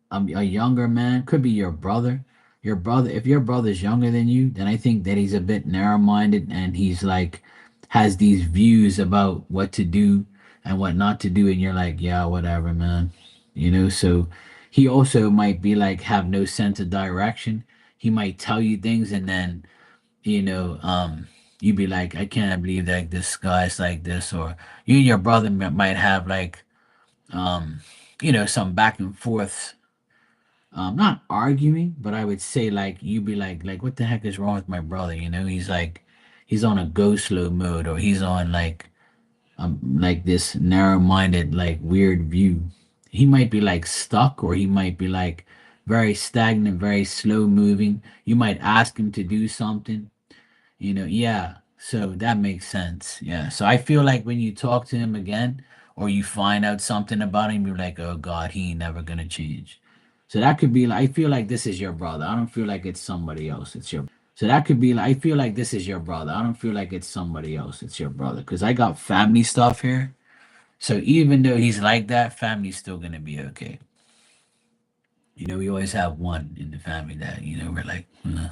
a younger man. Could be your brother. Your brother, if your brother's younger than you, then I think that he's a bit narrow-minded, and he's like has these views about what to do and what not to do, and you're like, yeah, whatever, man. You know, so he also might be like have no sense of direction. He might tell you things, and then, you know, you'd be like, I can't believe that this guy's like this, or you and your brother might have like, um, you know, some back and forth, not arguing, but I would say like you'd be like, what the heck is wrong with my brother? You know, he's like, he's on a go slow mode, or he's on like this narrow minded, like weird view. He might be like stuck, or he might be like very stagnant, very slow moving. You might ask him to do something, you know. Yeah, so that makes sense. Yeah, so I feel like when you talk to him again, or you find out something about him, you're like, oh God, he ain't never gonna change. So that could be like, I feel like this is your brother. I don't feel like it's somebody else. It's your. So that could be like, I feel like this is your brother. I don't feel like it's somebody else. It's your brother, because I got family stuff here. So even though he's like that, family's still gonna be okay. You know, we always have one in the family that, you know, we're like, I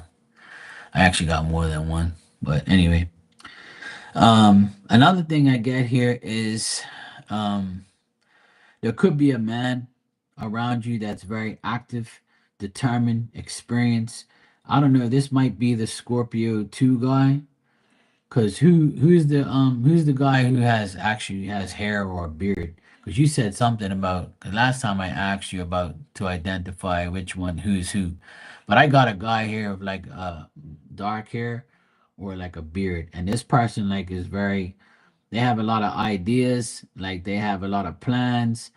actually got more than one. But anyway, another thing I get here is, um, there could be a man around you that's very active, determined, experienced. I don't know. This might be the Scorpio 2 guy. Cause who's the guy who has actually has hair or a beard? Cause you said something about, 'cause last time I asked you about to identify which one who's who, but I got a guy here of like dark hair or like a beard, and this person like is very, they have a lot of ideas, like they have a lot of plans.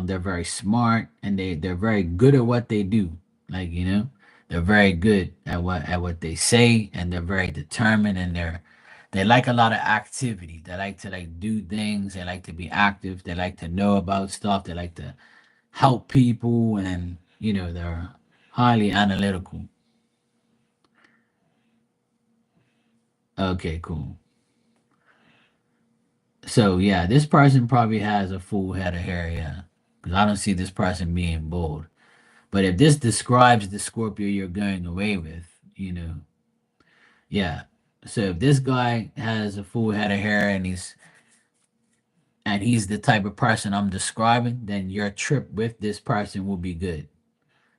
They're very smart, and they're very good at what they do. Like, you know, they're very good at what they say, and they're very determined, and they like a lot of activity. They like to like do things. They like to be active. They like to know about stuff. They like to help people, and you know, they're highly analytical. Okay, cool. So yeah, this person probably has a full head of hair, yeah. Because I don't see this person being bald. But if this describes the Scorpio you're going away with, you know, yeah. So if this guy has a full head of hair, and he's the type of person I'm describing, then your trip with this person will be good.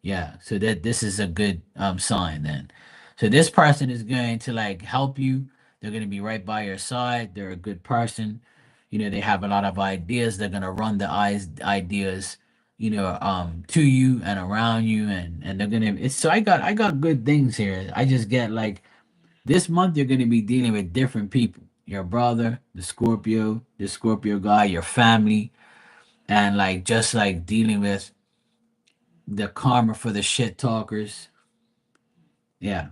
Yeah, so that this is a good sign then. So this person is going to like help you. They're going to be right by your side. They're a good person. You know, they have a lot of ideas. They're going to run the ideas, you know, to you and around you, and they're going to it's so I got good things here. I just get like this month you're going to be dealing with different people. Your brother, the Scorpio guy, your family, and like just like dealing with the karma for the shit talkers. Yeah.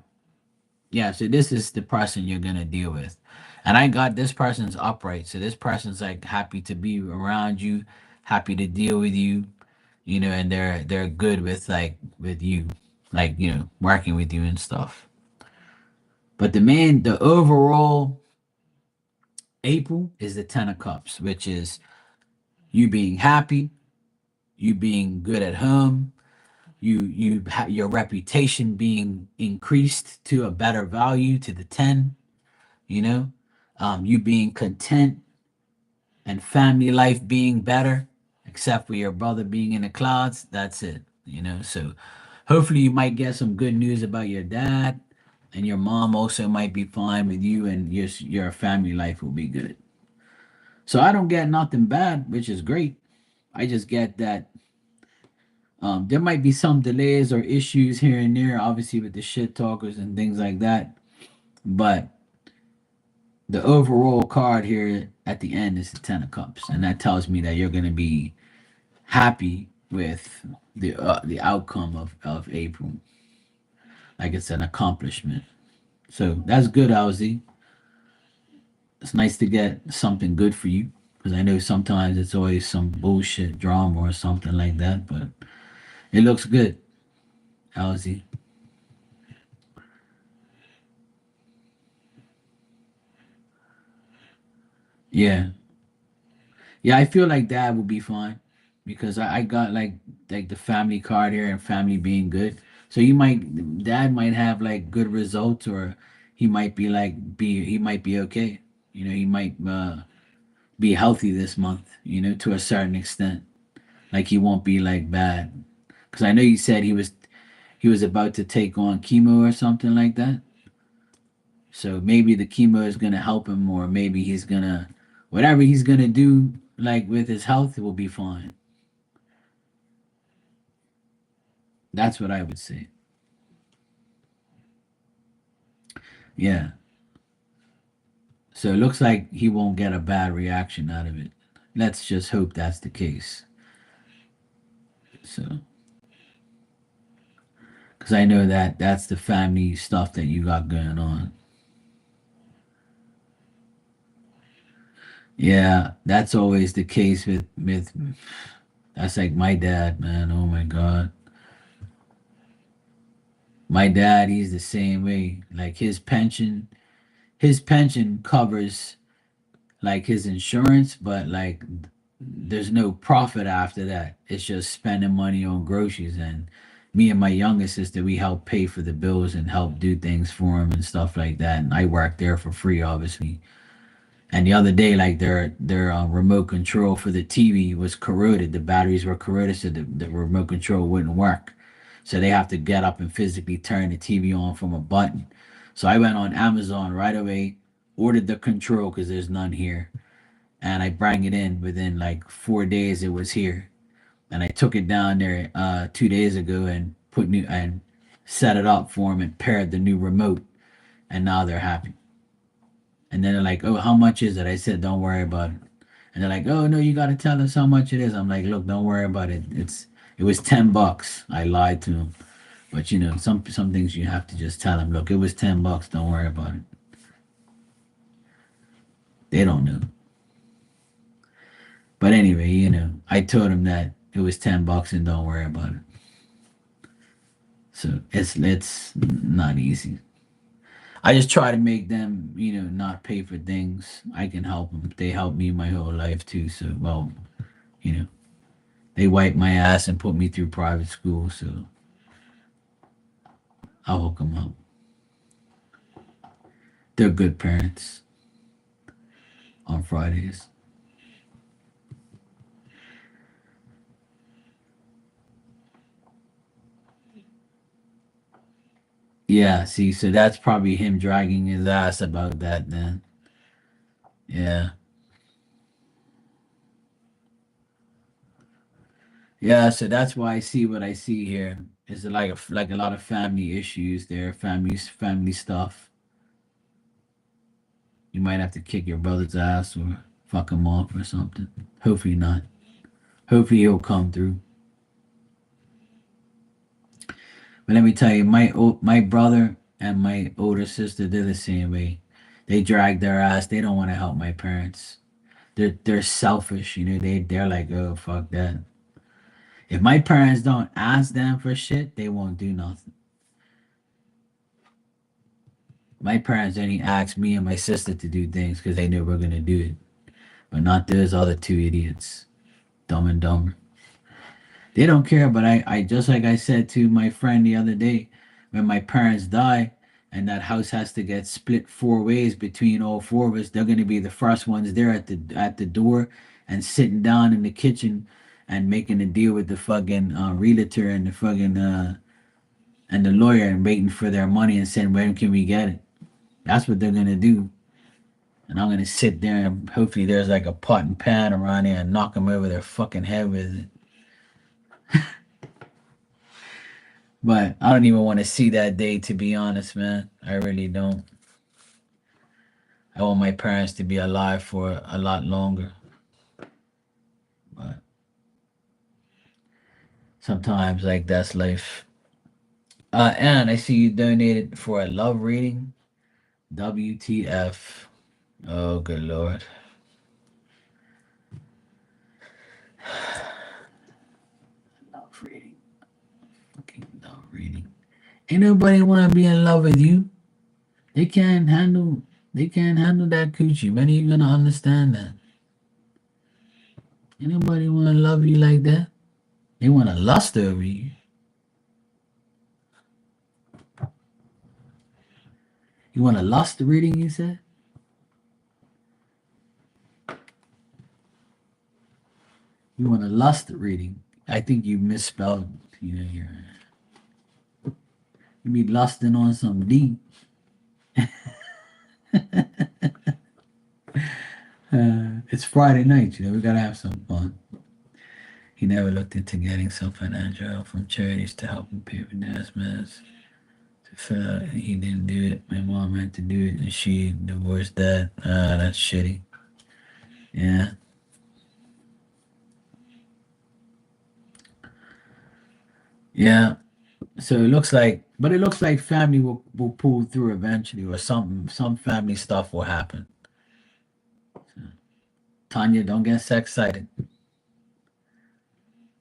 Yeah. So this is the person you're gonna deal with. And I got this person's upright. So this person's like happy to be around you, happy to deal with you, you know, and they're good with like with you, like, you know, working with you and stuff. But the overall April is the Ten of Cups, which is you being happy, you being good at home, your reputation being increased to a better value, to the 10, you know, you being content, and family life being better, except for your brother being in the clouds. That's it, you know. So hopefully you might get some good news about your dad, and your mom also might be fine with you, and your family life will be good. So I don't get nothing bad, which is great. I just get that there might be some delays or issues here and there, obviously with the shit talkers and things like that. But the overall card here at the end is the Ten of Cups, and that tells me that you're going to be happy with the outcome of April. Like it's an accomplishment. So that's good, Ozzy. It's nice to get something good for you, because I know sometimes it's always some bullshit drama or something like that, but it looks good, Ozzy. Yeah, yeah. I feel like Dad will be fine because I got like the family card here and family being good. So you might Dad might have like good results, or he might be okay. You know, he might be healthy this month. You know, to a certain extent. Like he won't be like bad. Because I know you said he was about to take on chemo or something like that. So maybe the chemo is gonna help him, or maybe he's gonna whatever he's gonna do like with his health will be fine. That's what I would say. Yeah. So it looks like he won't get a bad reaction out of it. Let's just hope that's the case. So, because I know that that's the family stuff that you got going on. Yeah, that's always the case with that's like my dad, man. Oh my god. My dad, he's the same way. Like his pension covers like his insurance, but like there's no profit after that. It's just spending money on groceries. And me and my younger sister, we help pay for the bills and help do things for him and stuff like that. And I work there for free, obviously. And the other day, like their remote control for the TV was corroded. The batteries were corroded, so the remote control wouldn't work. So they have to get up and physically turn the TV on from a button. So I went on Amazon right away, ordered the control because there's none here, and I bring it in. Within like 4 days, it was here, and I took it down there 2 days ago and put new and set it up for them and paired the new remote, and now they're happy. And then they're like, "Oh, how much is it?" I said, "Don't worry about it." And they're like, "Oh no, you got to tell us how much it is." I'm like, "Look, don't worry about it. It was $10." I lied to them, but some things you have to just tell them. Look, it was $10. Don't worry about it. They don't know. But anyway, I told them that it was $10 and don't worry about it. So it's not easy. I just try to make them, not pay for things. I can help them. They helped me my whole life too. So, well, you know, they wiped my ass and put me through private school. So I'll hook them up. They're good parents on Fridays. Yeah, see, so that's probably him dragging his ass about that then. Yeah. Yeah, so that's why I see what I see here. Is like a lot of family issues there, family stuff. You might have to kick your brother's ass or fuck him off or something. Hopefully not. Hopefully he'll come through. But let me tell you, my brother and my older sister, they're the same way. They drag their ass. They don't want to help my parents. They're selfish, they're like, oh fuck that. If my parents don't ask them for shit, they won't do nothing. My parents only ask me and my sister to do things because they know we're gonna do it, but not those other two idiots, dumb and dumber. They don't care, but I just like I said to my friend the other day, when my parents die and that house has to get split four ways between all four of us, they're gonna be the first ones there at the door and sitting down in the kitchen and making a deal with the fucking realtor and the fucking and the lawyer and waiting for their money and saying when can we get it? That's what they're gonna do. And I'm gonna sit there and hopefully there's like a pot and pan around there and knock them over their fucking head with it. But I don't even want to see that day, to be honest, man. I really don't. I want my parents to be alive for a lot longer. But sometimes, like, that's life. And I see you donated for a love reading. WTF. Oh, good Lord. Love reading. Fucking love reading. Ain't nobody want to be in love with you. They can't handle. They can't handle that coochie. When are you gonna understand that? Ain't nobody want to love you like that. They want to lust over you. You want a lust reading, you said? You want a lust reading. I think you misspelled, you be lusting on some D. It's Friday night, we gotta have some fun. He never looked into getting some financial help from charities to help him pay for dad's meds. He didn't do it. My mom had to do it, and she divorced dad. That's shitty. Yeah. Yeah. So it looks like family will pull through eventually, or some family stuff will happen. Tanya, don't get so excited.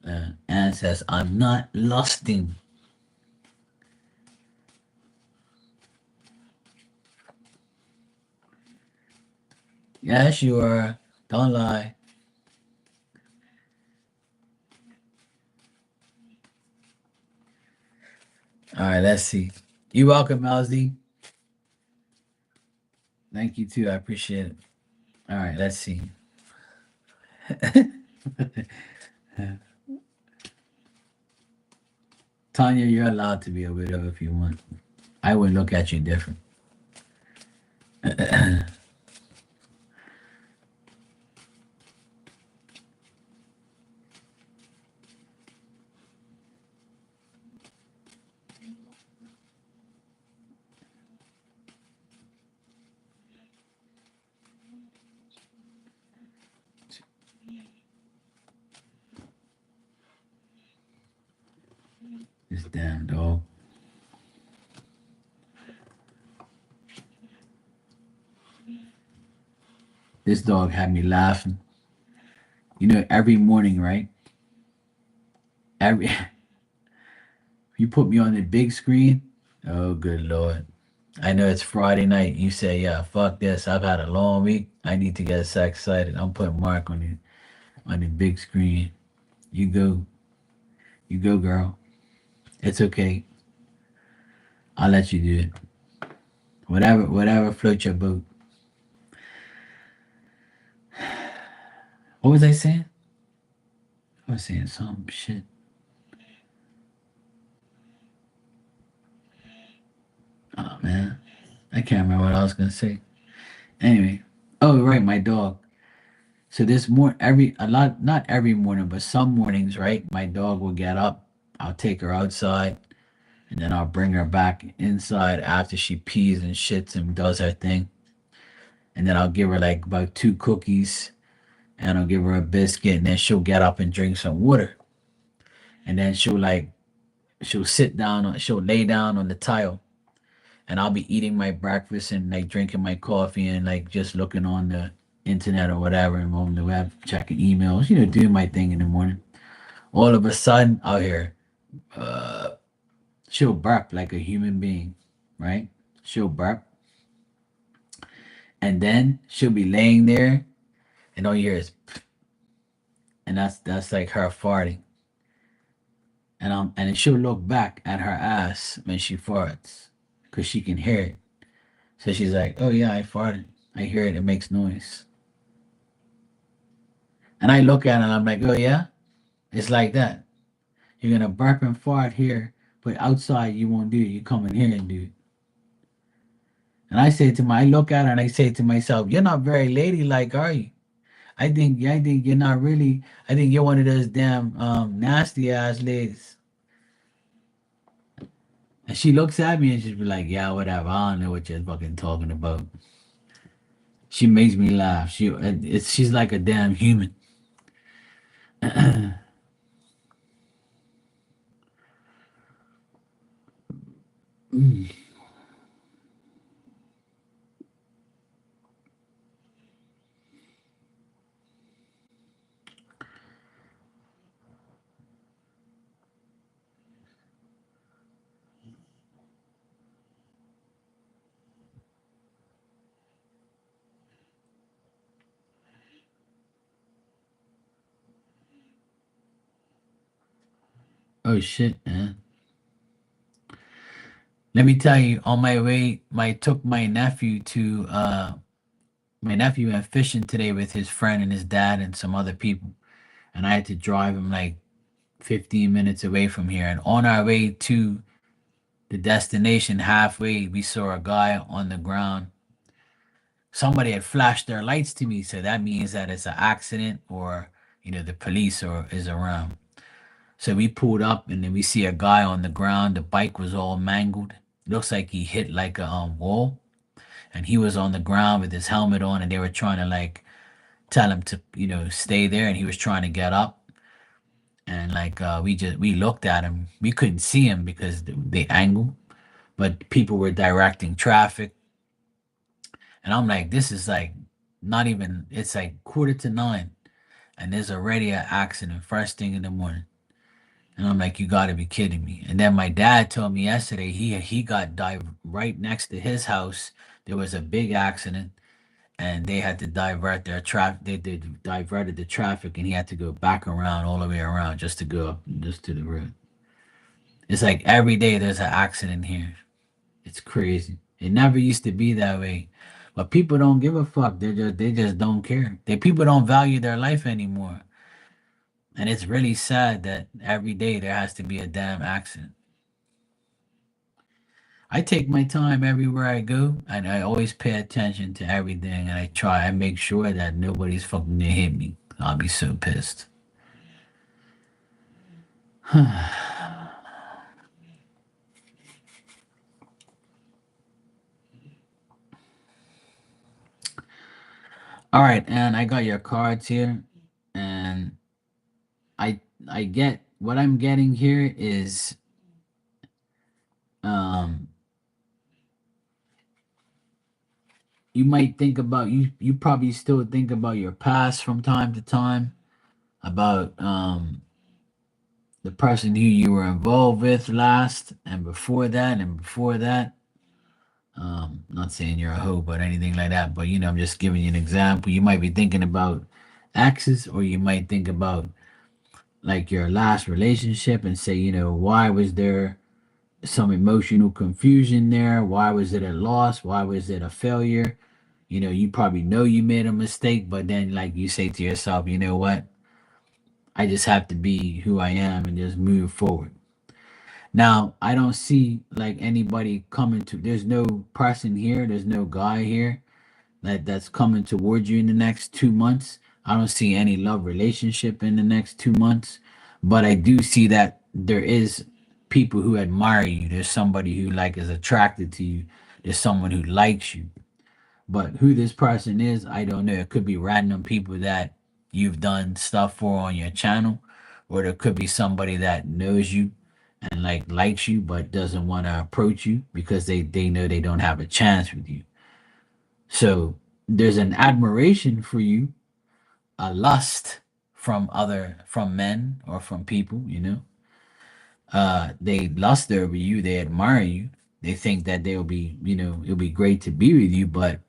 Anne says, I'm not lusting. Yes, you are. Don't lie. All right, let's see. You welcome, Malzy. Thank you too. I appreciate it. All right, let's see. Tanya, you're allowed to be a widow if you want. I would look at you different. This damn dog. This dog had me laughing. Every morning, right? Every you put me on the big screen. Oh, good Lord. I know it's Friday night. You say, yeah, fuck this. I've had a long week. I need to get so excited. I'm putting Mark on the big screen. You go. You go, girl. It's okay. I'll let you do it. Whatever floats your boat. What was I saying? I was saying some shit. Oh man. I can't remember what I was gonna say. Anyway. Oh right, my dog. So this every a lot not every morning, but some mornings, right? My dog will get up. I'll take her outside and then I'll bring her back inside after she pees and shits and does her thing. And then I'll give her like about two cookies and I'll give her a biscuit and then she'll get up and drink some water. And then she'll lay down on the tile and I'll be eating my breakfast and like drinking my coffee and like just looking on the internet or whatever and on the web, checking emails, doing my thing in the morning. All of a sudden, I'll hear, uh, she'll burp like a human being, right? She'll burp. And then she'll be laying there and all you hear is, and that's like her farting. and then she'll look back at her ass when she farts, cause she can hear it. So she's like, "Oh yeah, I farted. I hear it. It makes noise." And I look at it and I'm like, "Oh yeah, it's like that. You're gonna burp and fart here, but outside you won't do it. You come in here and do it." And I look at her and I say to myself, "You're not very ladylike, are you? I think you're not really. I think you're one of those damn nasty ass ladies." And she looks at me and she's be like, "Yeah, whatever. I don't know what you're fucking talking about." She makes me laugh. She's like a damn human. Oh shit, man. Let me tell you, on my way, my took my nephew went fishing today with his friend and his dad and some other people. And I had to drive him like 15 minutes away from here. And on our way to the destination, halfway, we saw a guy on the ground. Somebody had flashed their lights to me, so that means that it's an accident or the police or is around. So we pulled up and then we see a guy on the ground. The bike was all mangled. Looks like he hit like a wall, and he was on the ground with his helmet on, and they were trying to like tell him to stay there, and he was trying to get up. And like we looked at him, we couldn't see him because the angle, but people were directing traffic, and I'm like, this is like not even. It's like 8:45, and there's already an accident first thing in the morning. And I'm like, you got to be kidding me. And then my dad told me yesterday he got dive right next to his house. There was a big accident, and they had to divert their traffic. They diverted the traffic, and he had to go back around all the way around just to go up just to the road. It's like every day there's an accident here. It's crazy. It never used to be that way, but people don't give a fuck. They just don't care. People don't value their life anymore, and it's really sad that every day there has to be a damn accident. I take my time everywhere I go, and I always pay attention to everything, and I make sure that nobody's fucking gonna hit me. I'll be so pissed. All right, and I got your cards here, and I I get what I'm getting here is um you might think about you probably still think about your past from time to time, about the person who you were involved with last and before that and before that. Not saying you're a hoe, but anything like that. But I'm just giving you an example. You might be thinking about exes, or you might think about like your last relationship and say, why was there some emotional confusion there? Why was it a loss? Why was it a failure? You probably know you made a mistake, but then like you say to yourself, you know what? I just have to be who I am and just move forward. Now, I don't see like anybody coming to, there's no person here, there's no guy here that's coming towards you in the next 2 months. I don't see any love relationship in the next 2 months, but I do see that there is people who admire you. There's somebody who like is attracted to you. There's someone who likes you. But who this person is, I don't know. It could be random people that you've done stuff for on your channel, or there could be somebody that knows you and like likes you but doesn't want to approach you because they know they don't have a chance with you. So there's an admiration for you, a lust from men or from people, they lust over you, they admire you, they think that they'll be, it'll be great to be with you, but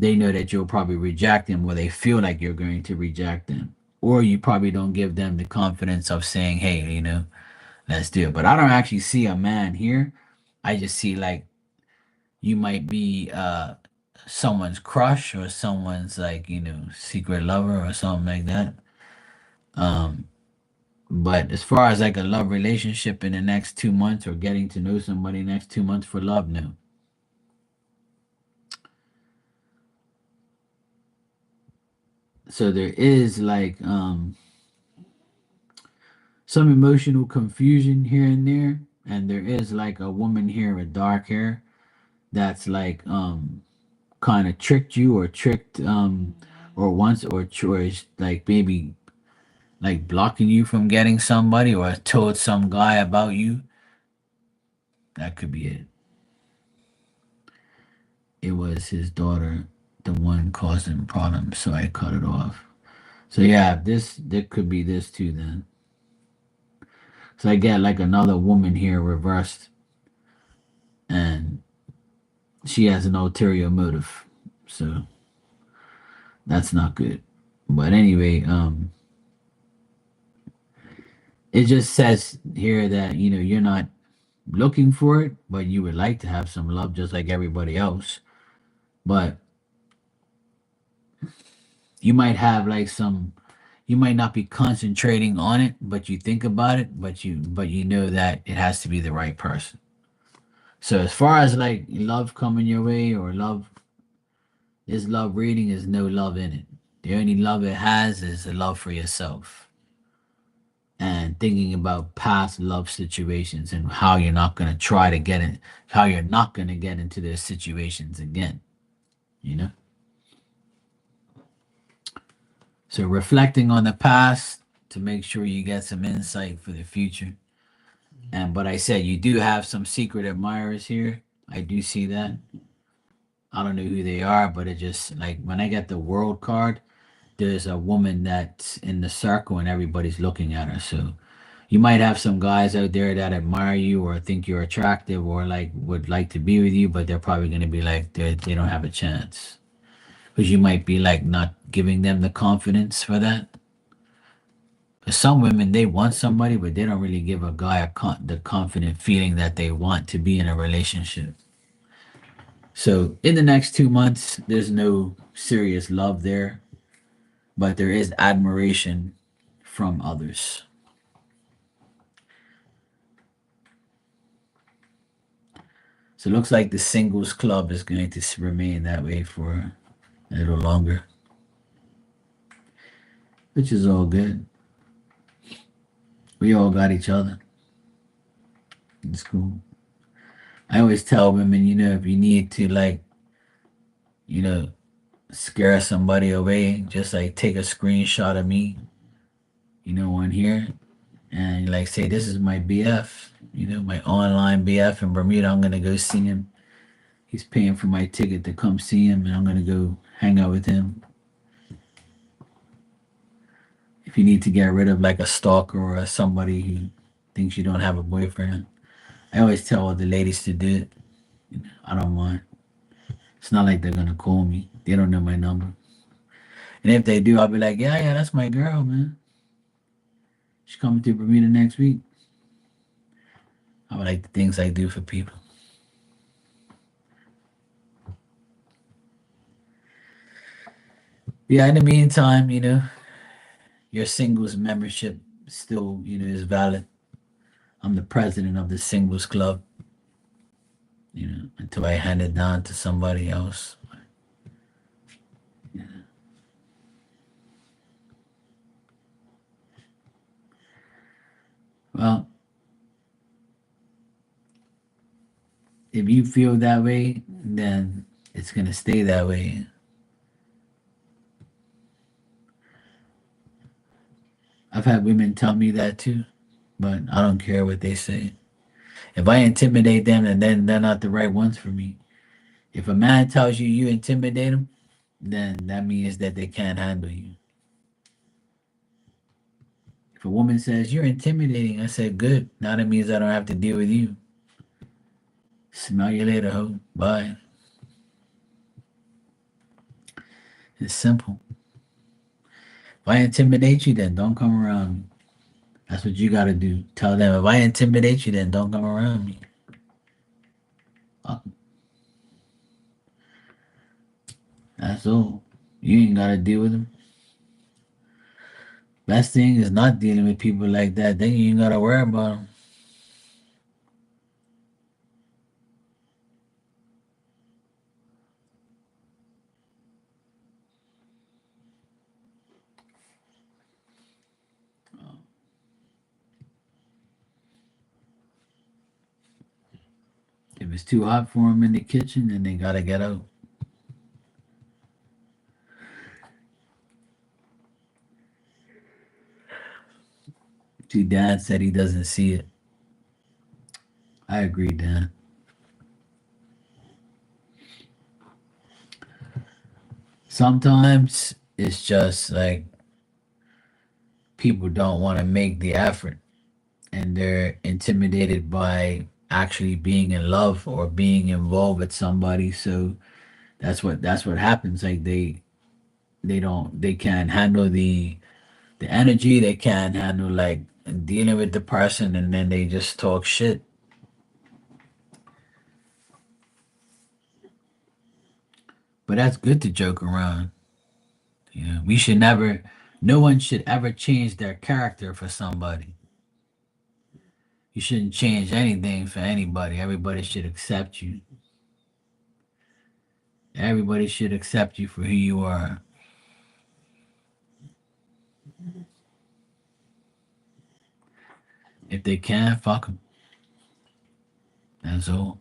they know that you'll probably reject them, or they feel like you're going to reject them, or you probably don't give them the confidence of saying, hey, let's do it. But I don't actually see a man here. I just see like you might be someone's crush or someone's like, secret lover or something like that. Um but as far as like a love relationship in the next 2 months or getting to know somebody next 2 months for love, no. So there is like some emotional confusion here and there, and there is like a woman here with dark hair that's like kind of tricked you or tricked or once or choice like maybe like blocking you from getting somebody or told some guy about you. That could be it. It was his daughter, the one causing problems, so I cut it off. So yeah, this there could be this too then. So I get like another woman here reversed, and she has an ulterior motive. So that's not good. But anyway, it just says here that you're not looking for it, but you would like to have some love just like everybody else. But you might have like some you might not be concentrating on it, but you think about it, but you know that it has to be the right person. So as far as like love coming your way or love, this love reading is no love in it. The only love it has is a love for yourself and thinking about past love situations and how you're not going to try to get in, how you're not going to get into those situations again, you know? So reflecting on the past to make sure you get some insight for the future. And but I said you do have some secret admirers here. I do see that. I don't know who they are, but it just like when I get the world card, there's a woman that's in the circle and everybody's looking at her. So you might have some guys out there that admire you or think you're attractive or like would like to be with you, but they're probably going to be like they don't have a chance because you might be like not giving them the confidence for that. 'Cause some women they want somebody, but they don't really give a guy the confident feeling that they want to be in a relationship. So in the next 2 months, there's no serious love there, but there is admiration from others. So it looks like the singles club is going to remain that way for a little longer, which is all good. We all got each other. It's cool. I always tell women, if you need to like, you know, scare somebody away, just like take a screenshot of me, on here, and like say this is my BF, my online BF in Bermuda. I'm gonna go see him. He's paying for my ticket to come see him, and I'm gonna go hang out with him. If you need to get rid of like a stalker or somebody who thinks you don't have a boyfriend, I always tell all the ladies to do it. I don't mind. It's not like they're gonna call me. They don't know my number. And if they do, I'll be like, yeah, yeah, that's my girl, man. She's coming to Bermuda next week. I would like the things I do for people. Yeah, in the meantime, your singles membership still, is valid. I'm the president of the singles club, until I hand it down to somebody else. Well, if you feel that way, then it's gonna stay that way. I've had women tell me that too, but I don't care what they say. If I intimidate them, then they're not the right ones for me. If a man tells you you intimidate him, then that means that they can't handle you. If a woman says you're intimidating, I said good. Now that means I don't have to deal with you. Smell you later, ho. Bye. It's simple. If I intimidate you, then don't come around me. That's what you gotta do. Tell them if I intimidate you, then don't come around me. Uh, That's all. You ain't gotta deal with them. Best thing is not dealing with people like that. Then you ain't gotta worry about them. If it's too hot for them in the kitchen, then they gotta get out. See, Dad said he doesn't see it. I agree, Dan. Sometimes it's just like people don't want to make the effort and they're intimidated by actually being in love or being involved with somebody. So that's what happens. Like they can't handle the energy, they can't handle like dealing with the person, and then they just talk shit. But that's good to joke around. We should never, no one should ever change their character for somebody. You shouldn't change anything for anybody. Everybody should accept you. Everybody should accept you for who you are. If they can, fuck them. That's all.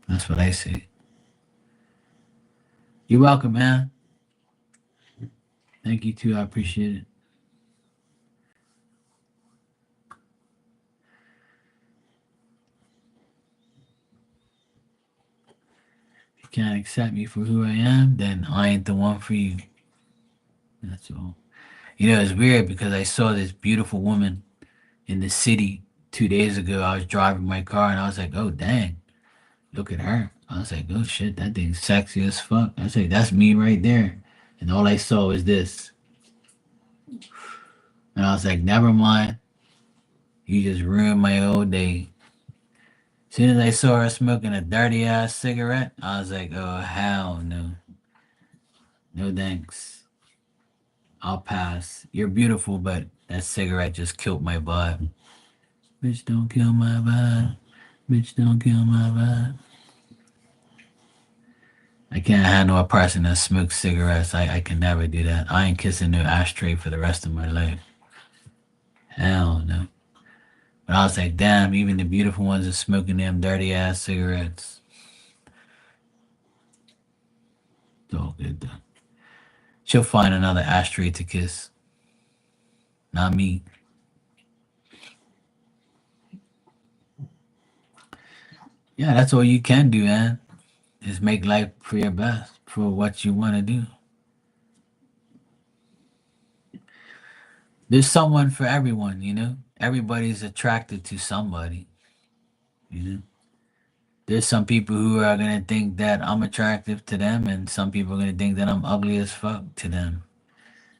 That's what I say. You're welcome, man. Thank you too. I appreciate it. If you can't accept me for who I am, then I ain't the one for you. That's all. It's weird because I saw this beautiful woman in the city 2 days ago. I was driving my car and I was like, oh, dang, look at her. I was like, oh, shit, that thing's sexy as fuck. I was like, that's me right there. And all I saw was this. And I was like, never mind. You just ruined my whole day. As soon as I saw her smoking a dirty ass cigarette, I was like, oh, hell no. No thanks. I'll pass. You're beautiful, but that cigarette just killed my vibe. Bitch, don't kill my vibe. Bitch, don't kill my vibe. I can't handle a person that smokes cigarettes. I can never do that. I ain't kissing no ashtray for the rest of my life. Hell no. But I was like, damn, even the beautiful ones are smoking them dirty ass cigarettes. It's all good though. She'll find another ashtray to kiss. Not me. Yeah, that's all you can do, man. Is make life for your best, for what you want to do. There's someone for everyone. Everybody's attracted to somebody, you know. There's some people who are gonna think that I'm attractive to them, and some people are gonna think that I'm ugly as fuck to them.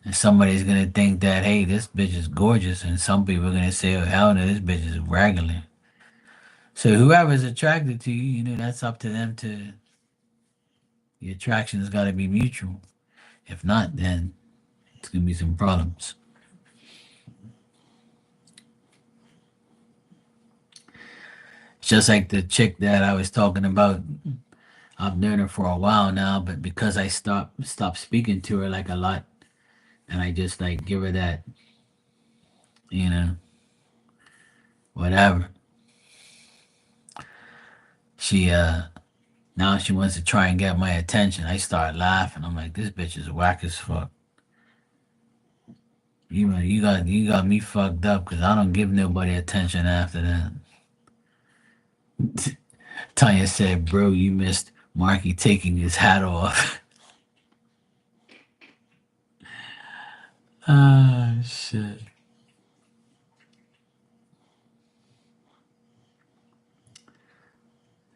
And somebody's gonna think that, hey, this bitch is gorgeous, and some people are gonna say, oh hell no, this bitch is regular. So whoever's attracted to you, that's up to them to. The attraction has got to be mutual. If not, then it's gonna be some problems. It's just like the chick that I was talking about. I've known her for a while now, but because I stopped speaking to her like a lot, and I just like give her that, you know, whatever. She now she wants to try and get my attention. I start laughing. I'm like, this bitch is whack as fuck. You got me fucked up because I don't give nobody attention after that. Tanya said, bro, you missed Marky taking his hat off. Ah, shit.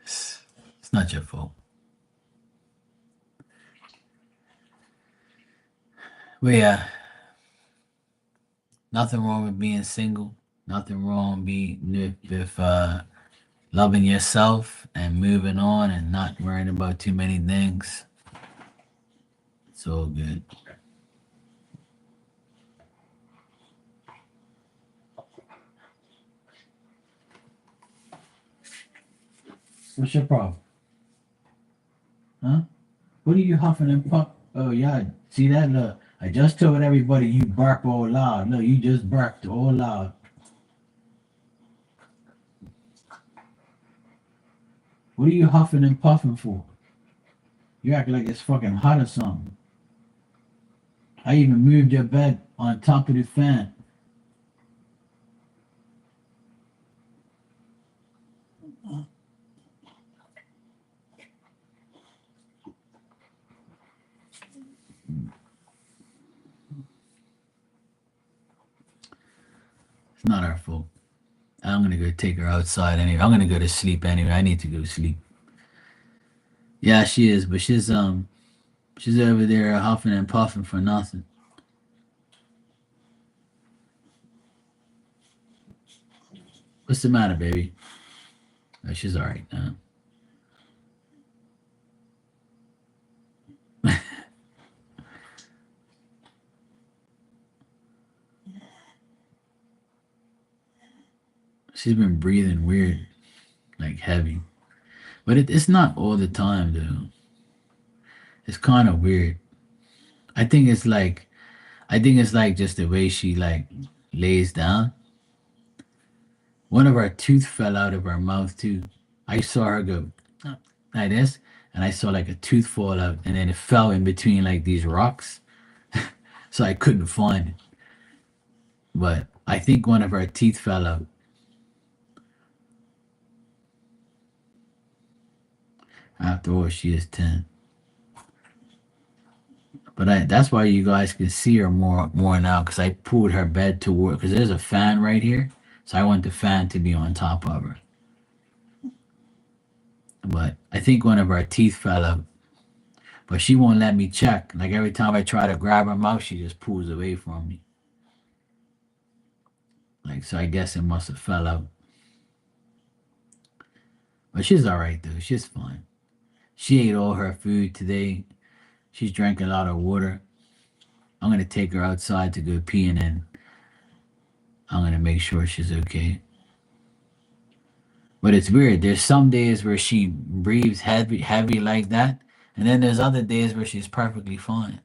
It's not your fault. But yeah, Nothing wrong with being single. Nothing wrong with loving yourself and moving on and not worrying about too many things. It's all good. What's your problem? Huh? What are you huffing and puff? Oh yeah, see that? Look, I just told everybody you bark all loud. Look, you just barked all loud. What are you huffing and puffing for? You act like it's fucking hot or something. I even moved your bed on top of the fan. It's not our fault. I'm gonna go take her outside anyway. I'm gonna go to sleep anyway. I need to go to sleep. Yeah, she is, but she's over there huffing and puffing for nothing. What's the matter, baby? Oh, she's all right now. She's been breathing weird, like heavy, but it's not all the time though. It's kind of weird. I think it's like I think it's like just the way she like lays down. One of our tooth fell out of her mouth too. I saw her go like this, and I saw like a tooth fall out, and then it fell in between like these rocks, so I couldn't find it. But I think one of our teeth fell out. After all, she is 10. But that's why you guys can see her more now because I pulled her bed toward because there's a fan right here, so I want the fan to be on top of her. But I think one of our teeth fell out. But she won't let me check. Like every time I try to grab her mouth, she just pulls away from me. Like so, I guess it must have fell out. But she's all right though. She's fine. She ate all her food today. She's drank a lot of water. I'm gonna take her outside to go pee, and then I'm gonna make sure she's okay. But it's weird. There's some days where she breathes heavy like that, and then there's other days where she's perfectly fine.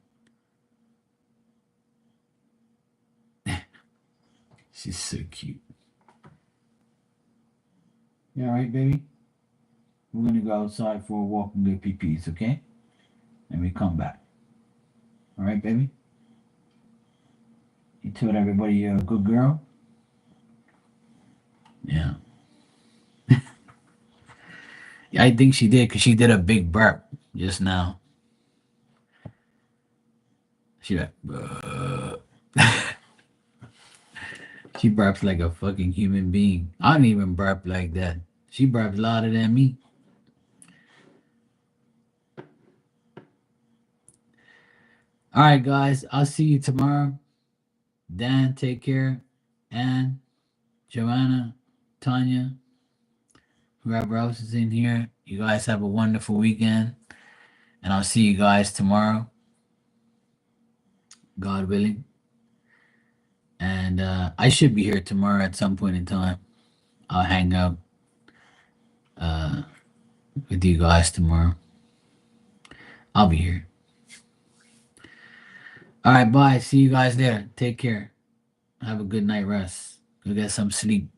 She's so cute. You all right, baby? We're gonna go outside for a walk and go pee pees, okay? And we come back. All right, baby? You told everybody you're a good girl? Yeah. Yeah, I think she did because she did a big burp just now. She like, she burps like a fucking human being. I don't even burp like that. She burps louder than me. All right, guys. I'll see you tomorrow. Dan, take care. Anne, Joanna, Tanya, whoever else is in here. You guys have a wonderful weekend. And I'll see you guys tomorrow, God willing. And I should be here tomorrow at some point in time. I'll hang out uh, with you guys tomorrow. I'll be here. All right, bye. See you guys there. Take care. Have a good night rest. Go get some sleep.